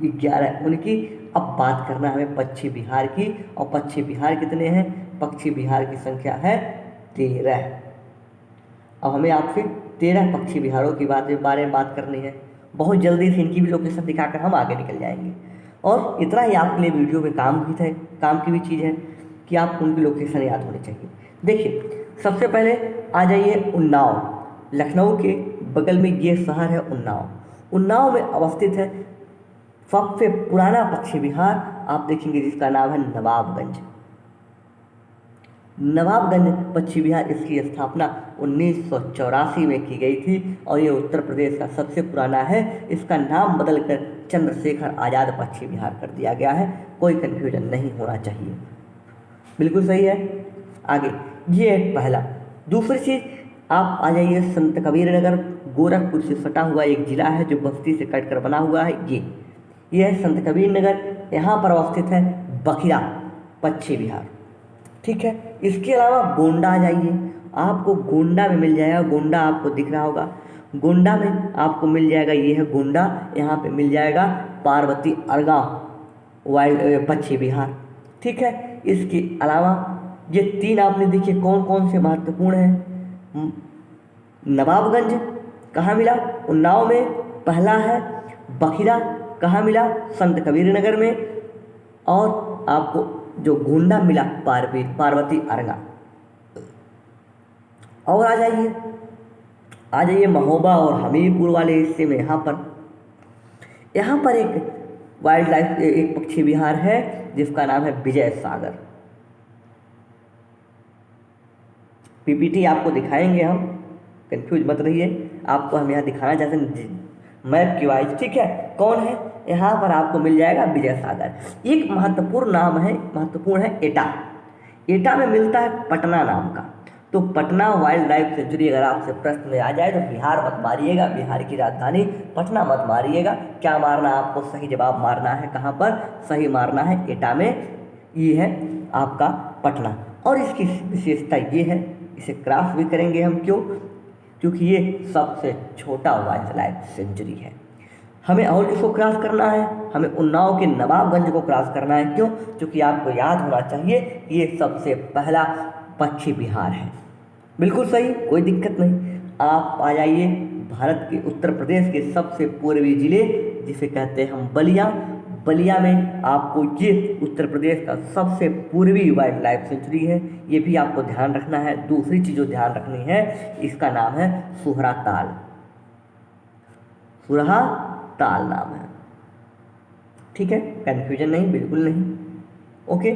11 उनकी। अब बात करना हमें पश्चिम बिहार की, और पश्चिम बिहार कितने हैं, पश्चिम बिहार की संख्या है 13। अब हमें आपसे 13 पक्षी बिहारों की बारे में बात करनी है। बहुत जल्दी से इनकी भी लोकेशन दिखाकर हम आगे निकल जाएंगे। और इतना ही आपके लिए वीडियो में काम की भी चीज़ है कि आपको उनकी लोकेशन याद होनी चाहिए। देखिए, सबसे पहले आ जाइए उन्नाव। लखनऊ के बगल में ये शहर है उन्नाव। उन्नाव में अवस्थित है सबसे पुराना पक्षी विहार, आप देखेंगे जिसका नाम है नवाबगंज। नवाबगंज पक्षी विहार, इसकी स्थापना 1984 में की गई थी और ये उत्तर प्रदेश का सबसे पुराना है। इसका नाम बदलकर चंद्रशेखर आज़ाद पक्षी विहार कर दिया गया है, कोई कन्फ्यूजन नहीं होना चाहिए। बिल्कुल सही है। आगे ये है पहला। दूसरी चीज़, आप आ जाइए संत कबीर नगर, गोरखपुर से सटा हुआ एक जिला है जो बस्ती से कटकर बना हुआ है। ये है संत कबीर नगर। यहाँ पर अवस्थित है बखिरा पक्षी विहार। ठीक है, इसके अलावा गोंडा आ जाइए, आपको गोंडा में मिल जाएगा, गोंडा आपको दिख रहा होगा, गोंडा में आपको मिल जाएगा, ये है गोंडा। यहाँ पे मिल जाएगा पार्वती अरगा वाइल्ड पक्षी विहार। ठीक है, इसके अलावा ये 3 आपने देखिए कौन कौन से महत्वपूर्ण हैं। नवाबगंज कहाँ मिला, उन्नाव में। पहला है बखिरा, कहाँ मिला, संत कबीर नगर में। और आपको जो गोंडा मिला पार्वती अरगा। और आ जाइए महोबा और हमीरपुर वाले हिस्से में। यहाँ पर एक वाइल्ड लाइफ एक पक्षी विहार है जिसका नाम है विजय सागर। पीपीटी आपको दिखाएंगे हम, कंफ्यूज मत रहिए, आपको हम यहाँ दिखाना चाहते हैं मैप की वाइज। ठीक है, कौन है, यहाँ पर आपको मिल जाएगा विजय सागर। एक महत्वपूर्ण है एटा। एटा में मिलता है पटना नाम का। तो पटना वाइल्ड लाइफ सेंचुरी अगर आपसे प्रश्न में आ जाए तो बिहार मत मारिएगा, बिहार की राजधानी पटना मत मारिएगा। क्या मारना, आपको सही जवाब मारना है, कहाँ पर सही मारना है, एटा में। ये है आपका पटना। और इसकी विशेषता ये है, इसे क्रॉस भी करेंगे हम, क्यों, क्योंकि ये सबसे छोटा वाइल्ड लाइफ सेंचुरी है। हमें और किसको क्रॉस करना है, हमें उन्नाव के नवाबगंज को क्रॉस करना है। क्यों, क्योंकि आपको याद होना चाहिए ये सबसे पहला पक्षी विहार है। बिल्कुल सही, कोई दिक्कत नहीं। आप आ जाइए भारत के उत्तर प्रदेश के सबसे पूर्वी जिले जिसे कहते हैं हम बलिया। बलिया में आपको ये उत्तर प्रदेश का सबसे पूर्वी वाइल्ड लाइफ सेंचुरी है, ये भी आपको ध्यान रखना है। दूसरी चीज़ जो ध्यान रखनी है, इसका नाम है सुहरा ताल। सुरहा ताल नाम है। ठीक है, कन्फ्यूजन नहीं, बिल्कुल नहीं। ओके,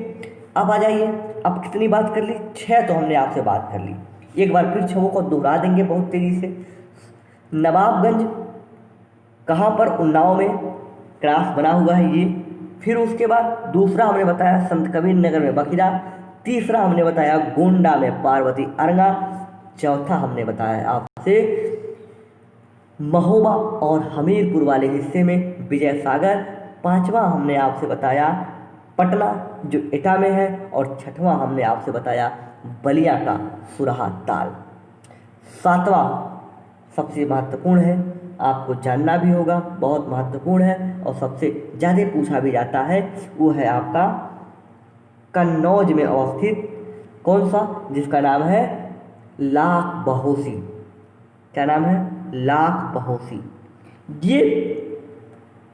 अब आ जाइए, अब कितनी बात कर ली, 6 तो हमने आपसे बात कर ली। एक बार फिर 6 को दोहरा देंगे बहुत तेज़ी से। नवाबगंज कहाँ पर, उन्नाव में क्रॉस बना हुआ है ये। फिर उसके बाद दूसरा हमने बताया संत कबीर नगर में बखिरा। तीसरा हमने बताया गोंडा में पार्वती अरंगा, चौथा हमने बताया आपसे महोबा और हमीरपुर वाले हिस्से में विजय सागर, पांचवा हमने आपसे बताया पटना जो एटा में है, और छठवां हमने आपसे बताया बलिया का सुरहा ताल। सातवां सबसे महत्वपूर्ण है, आपको जानना भी होगा, बहुत महत्वपूर्ण है और सबसे ज़्यादा पूछा भी जाता है, वो है आपका कन्नौज में अवस्थित कौन सा, जिसका नाम है लाख बहोसी। क्या नाम है? लाख बहोसी। ये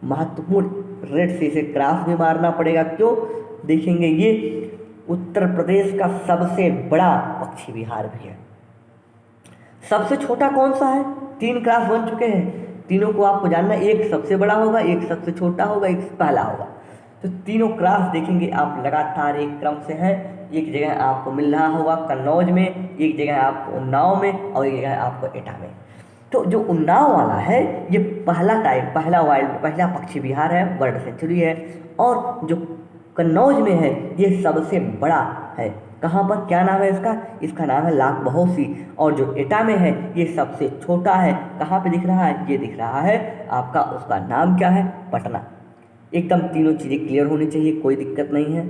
महत्वपूर्ण रेड से इसे क्रॉस भी मारना पड़ेगा, क्यों देखेंगे, ये उत्तर प्रदेश का सबसे बड़ा पक्षी विहार भी है। सबसे छोटा कौन सा है? 3 क्रॉस बन चुके हैं, तीनों को आपको जानना, एक सबसे बड़ा होगा, एक सबसे छोटा होगा, एक पहला होगा। तो तीनों क्रॉस देखेंगे आप लगातार एक क्रम से हैं। एक जगह आपको मिल रहा होगा कन्नौज में, एक जगह आपको उन्नाव में, और एक जगह आपको एटा में। तो जो उन्नाव वाला है ये पहला पक्षी विहार है, बर्ड सेंचुरी है, और जो कन्नौज में है ये सबसे बड़ा है। कहाँ पर? क्या नाम है इसका? इसका नाम है लाख बहोसी। और जो एटा में है ये सबसे छोटा है। कहाँ पे दिख रहा है? ये दिख रहा है आपका, उसका नाम क्या है? पटना। एकदम तीनों चीज़ें क्लियर होनी चाहिए, कोई दिक्कत नहीं है।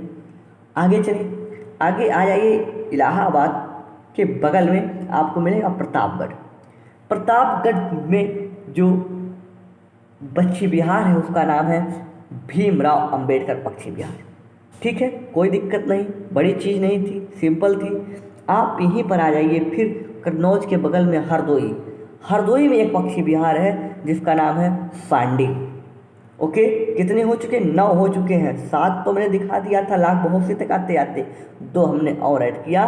आगे चलिए, आगे आ जाइए। इलाहाबाद के बगल में आपको मिलेगा प्रतापगढ़। प्रतापगढ़ में जो पक्षी विहार है उसका नाम है भीमराव अंबेडकर पक्षी विहार। ठीक है, कोई दिक्कत नहीं, बड़ी चीज़ नहीं थी, सिंपल थी। आप यहीं पर आ जाइए। फिर कन्नौज के बगल में हरदोई में एक पक्षी विहार है जिसका नाम है सांडी। ओके, कितने हो चुके? 9 हो चुके हैं। 7 तो मैंने दिखा दिया था लाख बहोसी तक आते आते, 2 हमने और ऐड किया।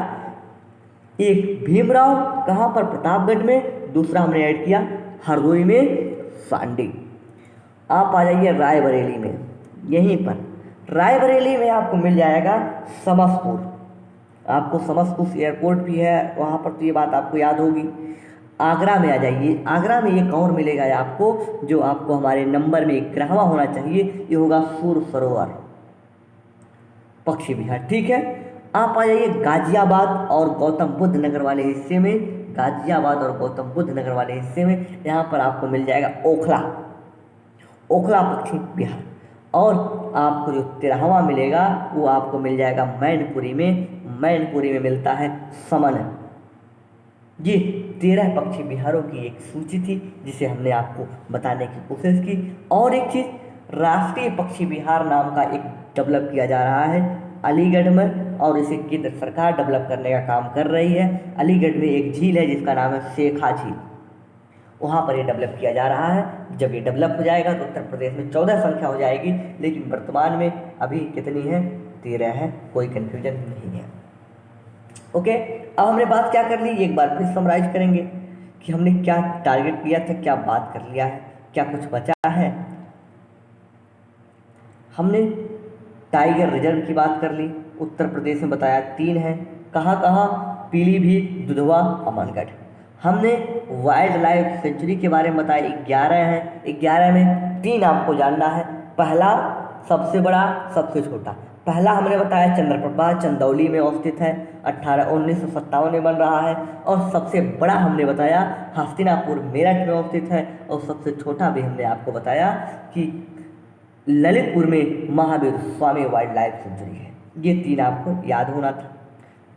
एक भीमराव, कहाँ पर? प्रतापगढ़ में। दूसरा हमने ऐड किया हरदोई में सांडी। आप आ जाइए रायबरेली में। यहीं पर रायबरेली में आपको मिल जाएगा समसपुर। आपको समसपुर एयरपोर्ट भी है वहाँ पर, तो ये बात आपको याद होगी। आगरा में आ जाइए। आगरा में एक और मिलेगा आपको, जो आपको हमारे नंबर में 11वां होना चाहिए, ये होगा सूर सरोवर पक्षी विहार। ठीक है, आप आ जाइए गाजियाबाद और गौतम बुद्ध नगर वाले हिस्से में। गाजियाबाद और गौतम बुद्ध नगर वाले हिस्से में यहाँ पर आपको मिल जाएगा ओखला पक्षी विहार। और आपको जो 13वां मिलेगा वो आपको मिल जाएगा मैनपुरी में मिलता है समन। ये 13 पक्षी विहारों की एक सूची थी जिसे हमने आपको बताने की कोशिश की। और एक चीज़, राष्ट्रीय पक्षी विहार नाम का एक डेवलप किया जा रहा है अलीगढ़ में, और इसे केंद्र सरकार डेवलप करने का काम कर रही है। अलीगढ़ में एक झील है जिसका नाम है शेखा झील, वहाँ पर ये डेवलप किया जा रहा है। जब ये डेवलप हो जाएगा तो उत्तर प्रदेश में 14 संख्या हो जाएगी, लेकिन वर्तमान में अभी कितनी है? 13 है, कोई कन्फ्यूजन नहीं है। ओके, अब हमने बात क्या कर ली, एक बार फिर समराइज करेंगे कि हमने क्या टारगेट लिया था, क्या बात कर लिया है, क्या कुछ बचा है। हमने टाइगर रिजर्व की बात कर ली, उत्तर प्रदेश में बताया 3 है। कहाँ कहाँ? पीलीभीत, दुधवा, अमनगढ़। हमने वाइल्ड लाइफ सेंचुरी के बारे में बताया 11 हैं। 11 में 3 आपको जानना है, पहला सबसे बड़ा, सबसे छोटा। पहला हमने बताया चंद्रप्रभा चंदौली में अवस्थित है, 1957 में बन रहा है। और सबसे बड़ा हमने बताया हस्तिनापुर मेरठ में अवस्थित है। और सबसे छोटा भी हमने आपको बताया कि ललितपुर में Mahavir Swami wild life sanctuary है। ये 3 आपको याद होना था।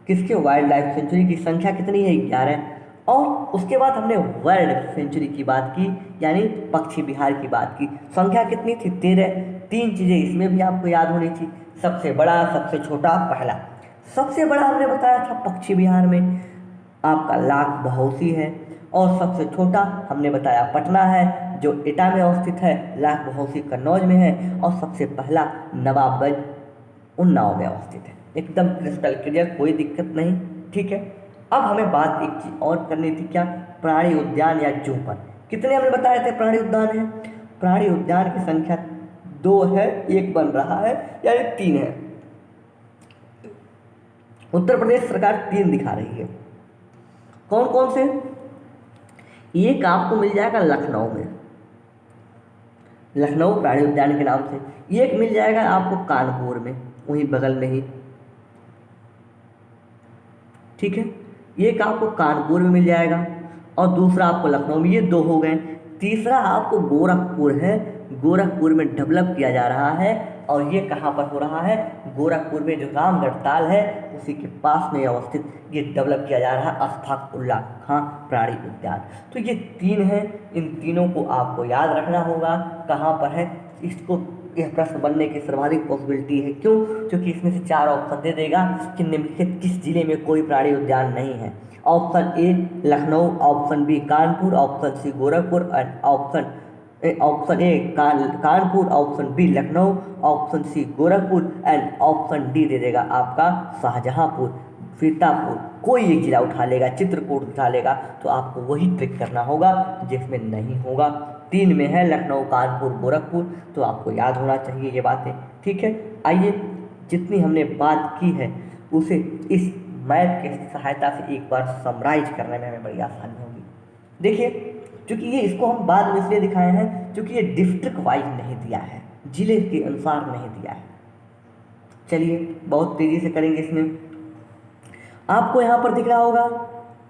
किसके? वाइल्ड लाइफ सेंचुरी की संख्या कितनी है? 11। और उसके बाद हमने वर्ल्ड सेंचुरी की बात की, यानी पक्षी विहार की बात की। संख्या कितनी थी? 13। 3 चीज़ें इसमें भी आपको याद होनी थी, सबसे बड़ा, सबसे छोटा, पहला। सबसे बड़ा हमने बताया था पक्षी विहार में आपका लाख बहोसी है, और सबसे छोटा हमने बताया पटना है जो एटा में अवस्थित है, लाख बहोसी कन्नौज में है। और सबसे पहला नवाबगंज उन्नाव में अवस्थित है। एकदम क्रिस्टल क्लियर, कोई दिक्कत नहीं। ठीक है, अब हमें बात एक चीज़ और करनी थी, क्या? प्राणी उद्यान या जू पर कितने हमने बताए थे प्राणी उद्यान है? प्राणी उद्यान की संख्या 2 है, 1 बन रहा है, यानी 3 है। उत्तर प्रदेश सरकार 3 दिखा रही है। कौन कौन से? एक आपको मिल जाएगा लखनऊ में, लखनऊ प्राणी उद्यान के नाम से। एक मिल जाएगा आपको कानपुर में, वहीं बगल में ही। ठीक है, एक आपको कानपुर में मिल जाएगा और दूसरा आपको लखनऊ में, ये दो हो गए। तीसरा आपको गोरखपुर है, गोरखपुर में डेवलप किया जा रहा है और ये कहाँ पर हो रहा है, गोरखपुर में जो रामगढ़ ताल है उसी के पास में अवस्थित ये डेवलप किया जा रहा है अशफाक-उल्लाह खां प्राणी उद्यान। तो ये तीन हैं, इन तीनों को आपको याद रखना होगा कहाँ पर है। इसको यह प्रश्न बनने की सर्वाधिक पॉसिबिलिटी है, क्यों? क्योंकि इसमें से चार ऑप्शन दे देगा कि निम्नलिखित किस जिले में कोई प्राणी उद्यान नहीं है। Option A Lucknow, option B Kanpur, option C Gorakhpur and option A Kanpur, option B Lucknow, option C Gorakhpur and option D दे देगा आपका शाहजहांपुर, सीतापुर। कोई एक जिला उठा लेगा, चित्रकूट उठा लेगा, तो आपको वही ट्रिक करना होगा जिसमें नहीं होगा। तीन में है लखनऊ, कानपुर, गोरखपुर, तो आपको याद होना चाहिए ये बातें। ठीक है, आइए जितनी हमने बात की है उसे इस मैप की सहायता से एक बार समराइज करने में हमें बड़ी आसानी होगी। देखिए, क्योंकि ये इसको हम बाद में इसलिए दिखाए हैं क्योंकि ये डिस्ट्रिक्ट वाइज नहीं दिया है, जिले के अनुसार नहीं दिया है। चलिए बहुत तेज़ी से करेंगे। इसमें आपको यहाँ पर दिख रहा होगा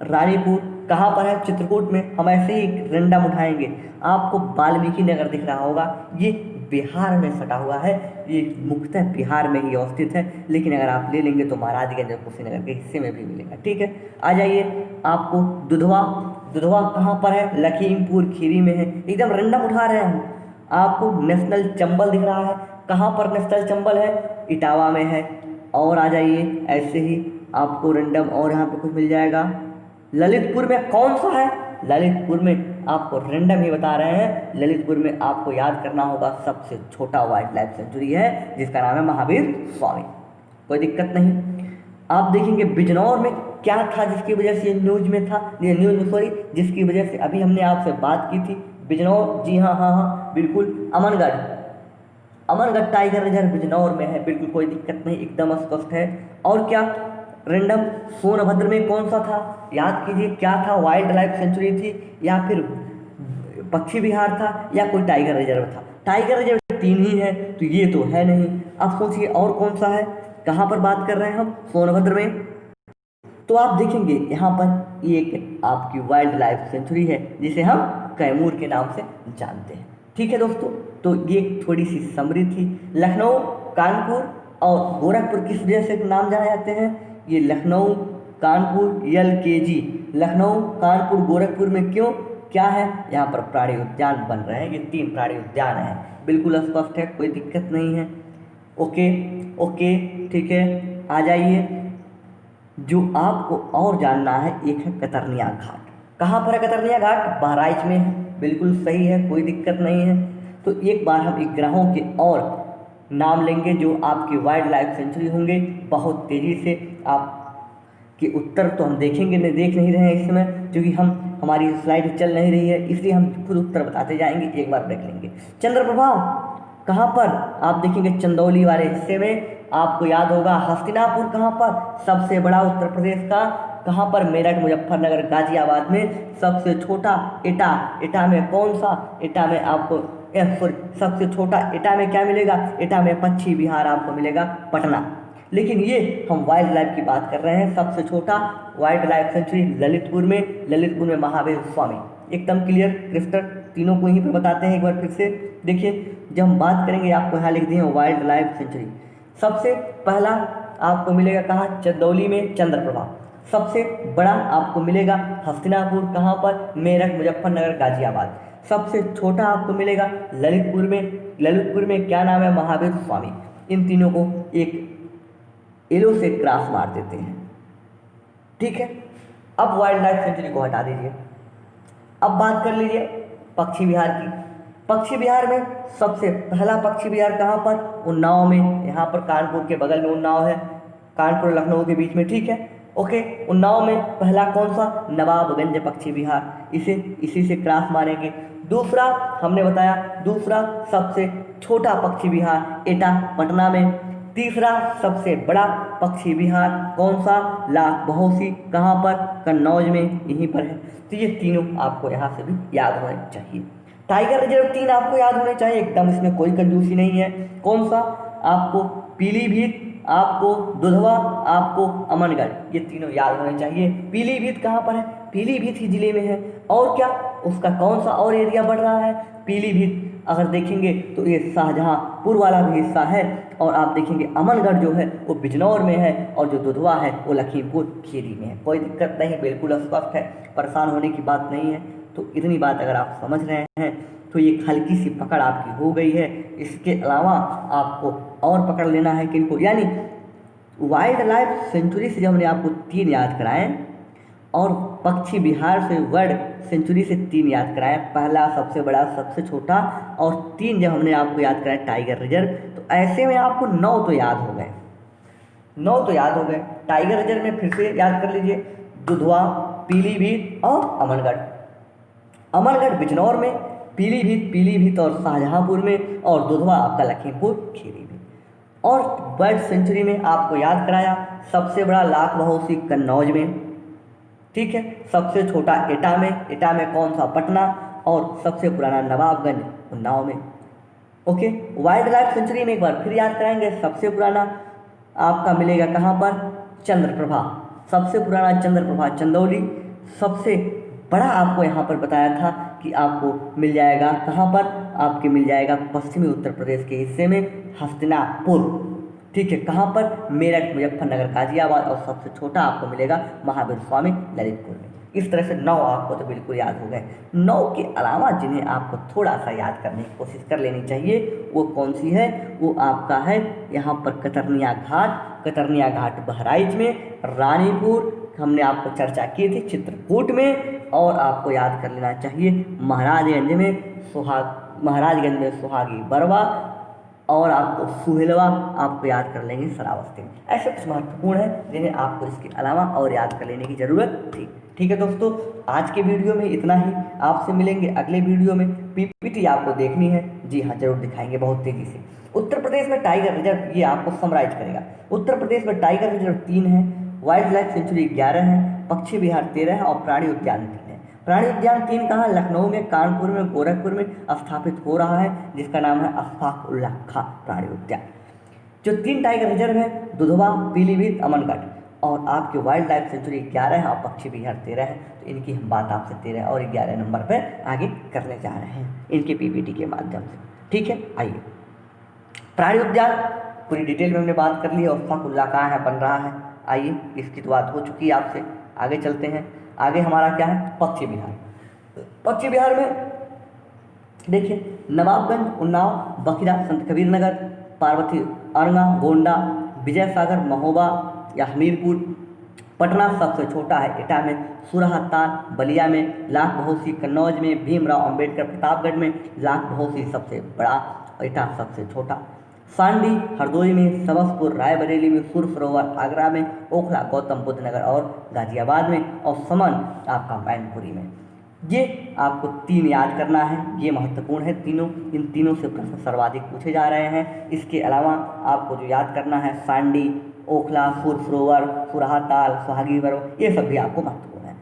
रानीपुर, कहाँ पर है, चित्रकूट में। हम ऐसे ही रैंडम उठाएंगे। आपको वाल्मीकि नगर दिख रहा होगा, ये बिहार में सटा हुआ है, ये मुख्यतः बिहार में ही अवस्थित है, लेकिन अगर आप ले लेंगे तो महाराजगंज और कुशीनगर के हिस्से में भी मिलेगा। ठीक है, आ जाइए। आपको दुधवा, दुधवा कहाँ पर है, लखीमपुर खीरी में है। एकदम रैंडम उठा रहे हैं हम। आपको नेशनल चंबल दिख रहा है, कहाँ पर नेशनल चंबल है, इटावा में है। और आ जाइए ऐसे ही आपको रैंडम और यहाँ पे कुछ मिल जाएगा। ललितपुर में कौन सा है, ललितपुर में आपको रैंडम ही बता रहे हैं। ललितपुर में आपको याद करना होगा सबसे छोटा वाइल्ड लाइफ सेंचुरी है जिसका नाम है महावीर स्वामी। कोई दिक्कत नहीं। आप देखेंगे बिजनौर में क्या था जिसकी वजह से न्यूज में था, ये न्यूज में सॉरी, जिसकी वजह से अभी हमने आपसे बात की थी। बिजनौर, जी हाँ हाँ हाँ बिल्कुल, अमनगढ़, अमनगढ़ टाइगर रिजर्व बिजनौर में है। बिल्कुल कोई दिक्कत नहीं, एकदम स्पष्ट है। और क्या रैंडम सोनभद्र में कौन सा था, याद कीजिए क्या था, वाइल्ड लाइफ सेंचुरी थी या फिर पक्षी विहार था या कोई टाइगर रिजर्व था। टाइगर रिजर्व तीन ही है तो ये तो है नहीं। अब सोचिए और कौन सा है, कहाँ पर बात कर रहे हैं हम, सोनभद्र में। तो आप देखेंगे यहाँ पर एक आपकी वाइल्ड लाइफ सेंचुरी है जिसे हम कैमूर के नाम से जानते हैं। ठीक है दोस्तों, तो ये थोड़ी सी समरी थी। लखनऊ, कानपुर और गोरखपुर किस वजह से नाम जाने जाते हैं, ये लखनऊ, कानपुर, LKG, लखनऊ, कानपुर, गोरखपुर में क्यों, क्या है, यहाँ पर प्राणी उद्यान बन रहे हैं। ये तीन प्राणी उद्यान हैं, बिल्कुल स्पष्ट है, कोई दिक्कत नहीं है। ओके ओके, ठीक है, आ जाइए। जो आपको और जानना है एक है कतरनिया घाट। कहाँ पर है कतरनिया घाट, बहराइच में है। बिल्कुल सही है, कोई दिक्कत नहीं है। तो एक बार हम एक ग्रहों के और नाम लेंगे जो आपकी वाइल्ड लाइफ सेंचुरी होंगे बहुत तेज़ी से। आप के उत्तर तो हम देखेंगे, नहीं देख नहीं रहे हैं इस समय क्योंकि हमारी स्लाइड चल नहीं रही है, इसलिए हम खुद उत्तर बताते जाएंगे। एक बार देख लेंगे। चंद्रप्रभा कहाँ पर, आप देखेंगे चंदौली वाले हिस्से में। आपको याद होगा हस्तिनापुर कहाँ पर, सबसे बड़ा उत्तर प्रदेश का, कहाँ पर, मेरठ, मुजफ्फरनगर, गाजियाबाद में। सबसे छोटा एटा, एटा में कौन सा, एटा में आपको सबसे छोटा एटा में क्या मिलेगा, एटा में पक्षी विहार आपको मिलेगा, पटना। लेकिन ये हम वाइल्ड लाइफ की बात कर रहे हैं। सबसे छोटा वाइल्ड लाइफ सेंचुरी ललितपुर में, ललितपुर में महावीर स्वामी। एकदम क्लियर क्रिस्टल, तीनों को यहीं पर बताते हैं एक बार फिर से। देखिए जब हम बात करेंगे, आपको यहाँ लिख दिए हैं वाइल्ड लाइफ सेंचुरी। सबसे पहला आपको मिलेगा कहाँ, चंदौली में, चंद्रप्रभा। सबसे बड़ा आपको मिलेगा हस्तिनापुर, कहाँ पर, मेरठ, मुजफ्फरनगर, गाजियाबाद। सबसे छोटा आपको मिलेगा ललितपुर में, ललितपुर में क्या नाम है, महावीर स्वामी। इन तीनों को एक एलो से क्रॉस मार देते हैं। ठीक है, अब वाइल्ड लाइफ सेंचुरी को हटा दीजिए। अब बात कर लीजिए पक्षी विहार की। पक्षी विहार में सबसे पहला पक्षी विहार कहाँ पर, उन्नाव में। यहाँ पर कानपुर के बगल में उन्नाव है, कानपुर लखनऊ के बीच में। ठीक है, ओके। उन्नाव में पहला कौन सा, नवाबगंज पक्षी विहार, इसी से क्रॉस मारेंगे। दूसरा हमने बताया, दूसरा सबसे छोटा पक्षी विहार एटा, पटना में। तीसरा सबसे बड़ा पक्षी विहार कौन सा, लाख बहोसी, कहाँ पर, कन्नौज में, यहीं पर है। तो ये तीनों आपको यहाँ से भी याद होने चाहिए। टाइगर रिजर्व तीन आपको याद होने चाहिए एकदम, इसमें कोई कंजूसी नहीं है। कौन सा, आपको पीलीभीत, आपको दुधवा, आपको अमनगढ़, ये तीनों याद होने चाहिए। पीलीभीत कहाँ पर है? पीलीभीत ही जिले में है। और क्या उसका कौन सा और एरिया बढ़ रहा है? पीलीभीत अगर देखेंगे तो ये शाहजहांपुर वाला भी हिस्सा है। और आप देखेंगे अमनगढ़ जो है वो बिजनौर में है, और जो दुधवा है वो लखीमपुर खीरी में है। कोई दिक्कत नहीं, बिल्कुल स्पष्ट है, परेशान होने की बात नहीं है। तो इतनी बात अगर आप समझ रहे हैं तो ये हल्की सी पकड़ आपकी हो गई है। इसके अलावा आपको और पकड़ लेना है किनको, यानी वाइल्ड लाइफ सेंचुरी से जब हमने आपको 3 याद कराएं, और पक्षी विहार से वर्ल्ड सेंचुरी से 3 याद कराएं, पहला सबसे बड़ा सबसे छोटा, और 3 जब हमने आपको याद कराए टाइगर रिजर्व, तो ऐसे में आपको 9 तो याद हो गए, 9 तो याद हो गए। टाइगर रिजर्व में फिर से याद कर लीजिए, दुधवा, पीलीभीत और अमनगढ़। अमनगढ़ बिजनौर में, पीलीभीत और शाहजहांपुर में, और दुधवा आपका लखीमपुर खीरी में। और बर्ड सेंचुरी में आपको याद कराया सबसे बड़ा लाख बहोसी कन्नौज में, ठीक है, सबसे छोटा एटा में कौन सा? पटना, और सबसे पुराना नवाबगंज उन्नाव में। ओके, वाइल्ड लाइफ सेंचुरी में एक बार फिर याद कराएंगे, सबसे पुराना आपका मिलेगा कहाँ पर? चंद्रप्रभा, सबसे पुराना चंद्रप्रभा चंदौली। सबसे बड़ा आपको यहाँ पर बताया था कि आपको मिल जाएगा कहाँ पर? आपके मिल जाएगा पश्चिमी उत्तर प्रदेश के हिस्से में हस्तिनापुर, ठीक है, कहाँ पर? मेरठ, मुजफ्फरनगर, गाजियाबाद। और सबसे छोटा आपको मिलेगा महावीर स्वामी ललितपुर में। इस तरह से 9 आपको तो बिल्कुल याद हो गए। 9 के अलावा जिन्हें आपको थोड़ा सा याद करने की कोशिश कर लेनी चाहिए, वो कौन सी है? वो आपका है यहाँ पर कतरनिया घाट बहराइच में, रानीपुर हमने आपको चर्चा की थी चित्रकूट में, और आपको याद कर लेना चाहिए महाराजगंज में सुहागी बरवा, और आपको सुहेलवा आपको याद कर लेंगे श्रावस्ती में। ऐसे कुछ महत्वपूर्ण है जिन्हें आपको इसके अलावा और याद कर लेने की ज़रूरत थी। ठीक है दोस्तों, आज के वीडियो में इतना ही। आपसे मिलेंगे अगले वीडियो में। पीपीटी आपको देखनी है? जी हाँ, जरूर दिखाएंगे बहुत तेज़ी से। उत्तर प्रदेश में टाइगर रिजर्व, ये आपको समराइज करेगा। उत्तर प्रदेश में टाइगर रिजर्व 3 है, वाइल्ड लाइफ सेंचुरी 11 है, पक्षी विहार 13 है, और प्राणी उद्यान 3 है। प्राणी उद्यान 3 कहाँ? लखनऊ में, कानपुर में, गोरखपुर में स्थापित हो रहा है, जिसका नाम है अशफाक उल्लाह खां प्राणी उद्यान। जो 3 टाइगर रिजर्व है, दुधवा, पीलीभीत, अमनगढ़, और आपके वाइल्ड लाइफ सेंचुरी 11 है और पक्षी विहार 13 है। तो इनकी हम बात आपसे 13 और 11 नंबर पर आगे करने जा रहे हैं इनके पीपीटी के माध्यम से। ठीक है, आइए। प्राणी उद्यान पूरी डिटेल में हमने बात कर ली है, अशफाक उल्लाह कहाँ है, बन रहा है। आइए, इसकी तो बात हो चुकी है आपसे, आगे चलते हैं। आगे हमारा क्या है? पक्षी विहार। पक्षी विहार में देखिए, नवाबगंज, उन्नाव, बखिरा, संत कबीर नगर, पार्वती, अरंगा, गोंडा, विजय सागर, महोबा या हमीरपुर। पटना सबसे छोटा है, एटा में, सुरहताल बलिया में, लाख बहोसी कन्नौज में, भीमराव अंबेडकर प्रतापगढ़ में, लाख बहोसी सबसे बड़ा, एटा सबसे छोटा, सांडी हरदोई में, समस्तीपुर रायबरेली में, सुर सरोवर आगरा में, ओखला गौतम बुद्ध नगर और गाजियाबाद में, और समन आपका मैनपुरी में। ये आपको 3 याद करना है, ये महत्वपूर्ण है तीनों। इन तीनों से प्रश्न सर्वाधिक पूछे जा रहे हैं। इसके अलावा आपको जो याद करना है, सांडी, ओखला, सुर सरोवर, सुरहाताल, सुहागी बरो, ये सब भी आपको महत्वपूर्ण है।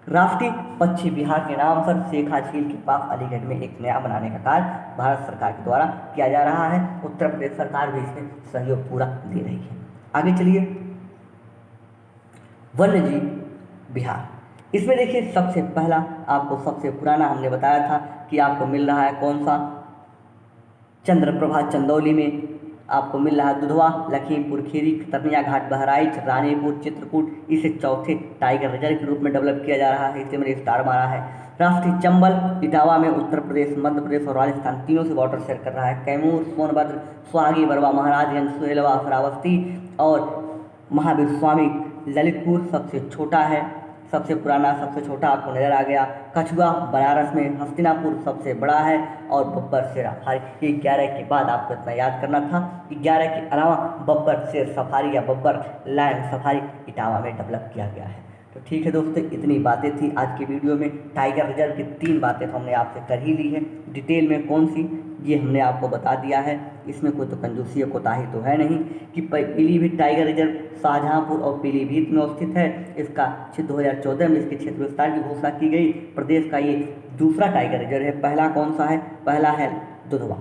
राष्ट्रीय पक्षी विहार के नाम पर शेखा झील के पास अलीगढ़ में एक नया बनाने का कार्य भारत सरकार के द्वारा किया जा रहा है। उत्तर प्रदेश सरकार भी इसमें सहयोग पूरा दे रही है। आगे चलिए, वन्य जीव विहार। इसमें देखिए, सबसे पहला आपको सबसे पुराना हमने बताया था कि आपको मिल रहा है कौन सा? चंद्रप्रभा चंदौली में आपको मिल रहा है, दुधवा, लखीमपुर खीरी, कतरनिया घाट बहराइच, रानीपुर, चित्रकूट। इसे चौथे टाइगर रिजर्व के रूप में डेवलप किया जा रहा है, इसे मैंने स्टार मारा है। राष्ट्रीय चंबल इटावा में उत्तर प्रदेश, मध्य प्रदेश और राजस्थान तीनों से वाटर शेयर कर रहा है। कैमूर, सोनभद्र, सुहागी बरवा, महाराजगंज, सुहेलवा, श्रावस्ती और महावीर स्वामी ललितपुर सबसे छोटा है, सबसे पुराना, सबसे छोटा आपको नजर आ गया। कछुआ बनारस में, हस्तिनापुर सबसे बड़ा है, और बब्बर शेर सफारी। ये 11 के बाद आपको इतना याद करना था। 11 के अलावा बब्बर शेर सफारी या बब्बर लायन सफारी इटावा में डेवलप किया गया है। तो ठीक है दोस्तों, इतनी बातें थी आज की वीडियो में। टाइगर रिजर्व की 3 बातें तो हमने आपसे कर ही ली है। डिटेल में कौन सी, ये हमने आपको बता दिया है। इसमें कोई तो कंजूसी या कोताही तो है नहीं कि पीलीभीत टाइगर रिजर्व शाहजहांपुर और पीलीभीत में स्थित है। इसका 2014 में इसके क्षेत्र विस्तार की घोषणा की गई। प्रदेश का ये दूसरा टाइगर रिजर्व है। पहला कौन सा है? पहला है दुधवा,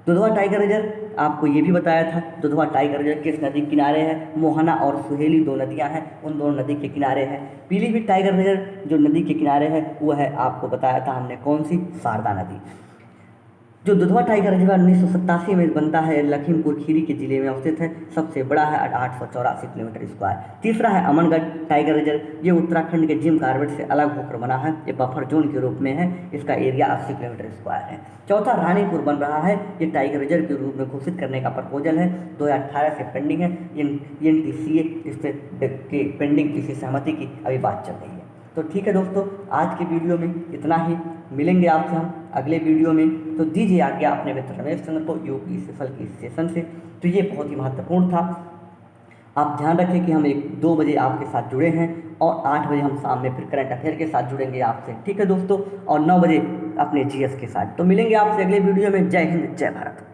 दुधवा टाइगर रिजर्व आपको ये भी बताया था, दुधवा टाइगर रिजर्व किस नदी के किनारे है? मोहना और सुहेली 2 नदियां हैं, उन दोनों नदी के किनारे है। पीलीभीत टाइगर रिजर्व जो नदी के किनारे है वो है, आपको बताया था हमने कौन सी? शारदा नदी। जो दुधवा टाइगर रिजर्व 1987 में बनता है, लखीमपुर खीरी के जिले में अवस्थित है, सबसे बड़ा है 884 किलोमीटर स्क्वायर। तीसरा है अमनगढ़ टाइगर रिजर्व, ये उत्तराखंड के जिम कॉर्बेट से अलग होकर बना है, ये बफर जोन के रूप में है, इसका एरिया 80 किलोमीटर स्क्वायर है। चौथा रानीपुर बन रहा है, ये टाइगर रिजर्व के रूप में घोषित करने का प्रपोजल है, 2018 से पेंडिंग है। NTCA इस पर पेंडिंग किसी सहमति की अभी बात चल रही है। तो ठीक है दोस्तों, आज के वीडियो में इतना ही, मिलेंगे आपसे हम अगले वीडियो में। तो दीजिए आज्ञा अपने मित्र रमेश चंद्र को यूपी सिफल की सेशन से। तो ये बहुत ही महत्वपूर्ण था। आप ध्यान रखें कि हम 2 बजे आपके साथ जुड़े हैं और 8 बजे हम शाम में फिर करंट अफेयर के साथ जुड़ेंगे आपसे, ठीक है दोस्तों, और 9 बजे अपने GS के साथ। तो मिलेंगे आपसे अगले वीडियो में। जय हिंद, जय भारत।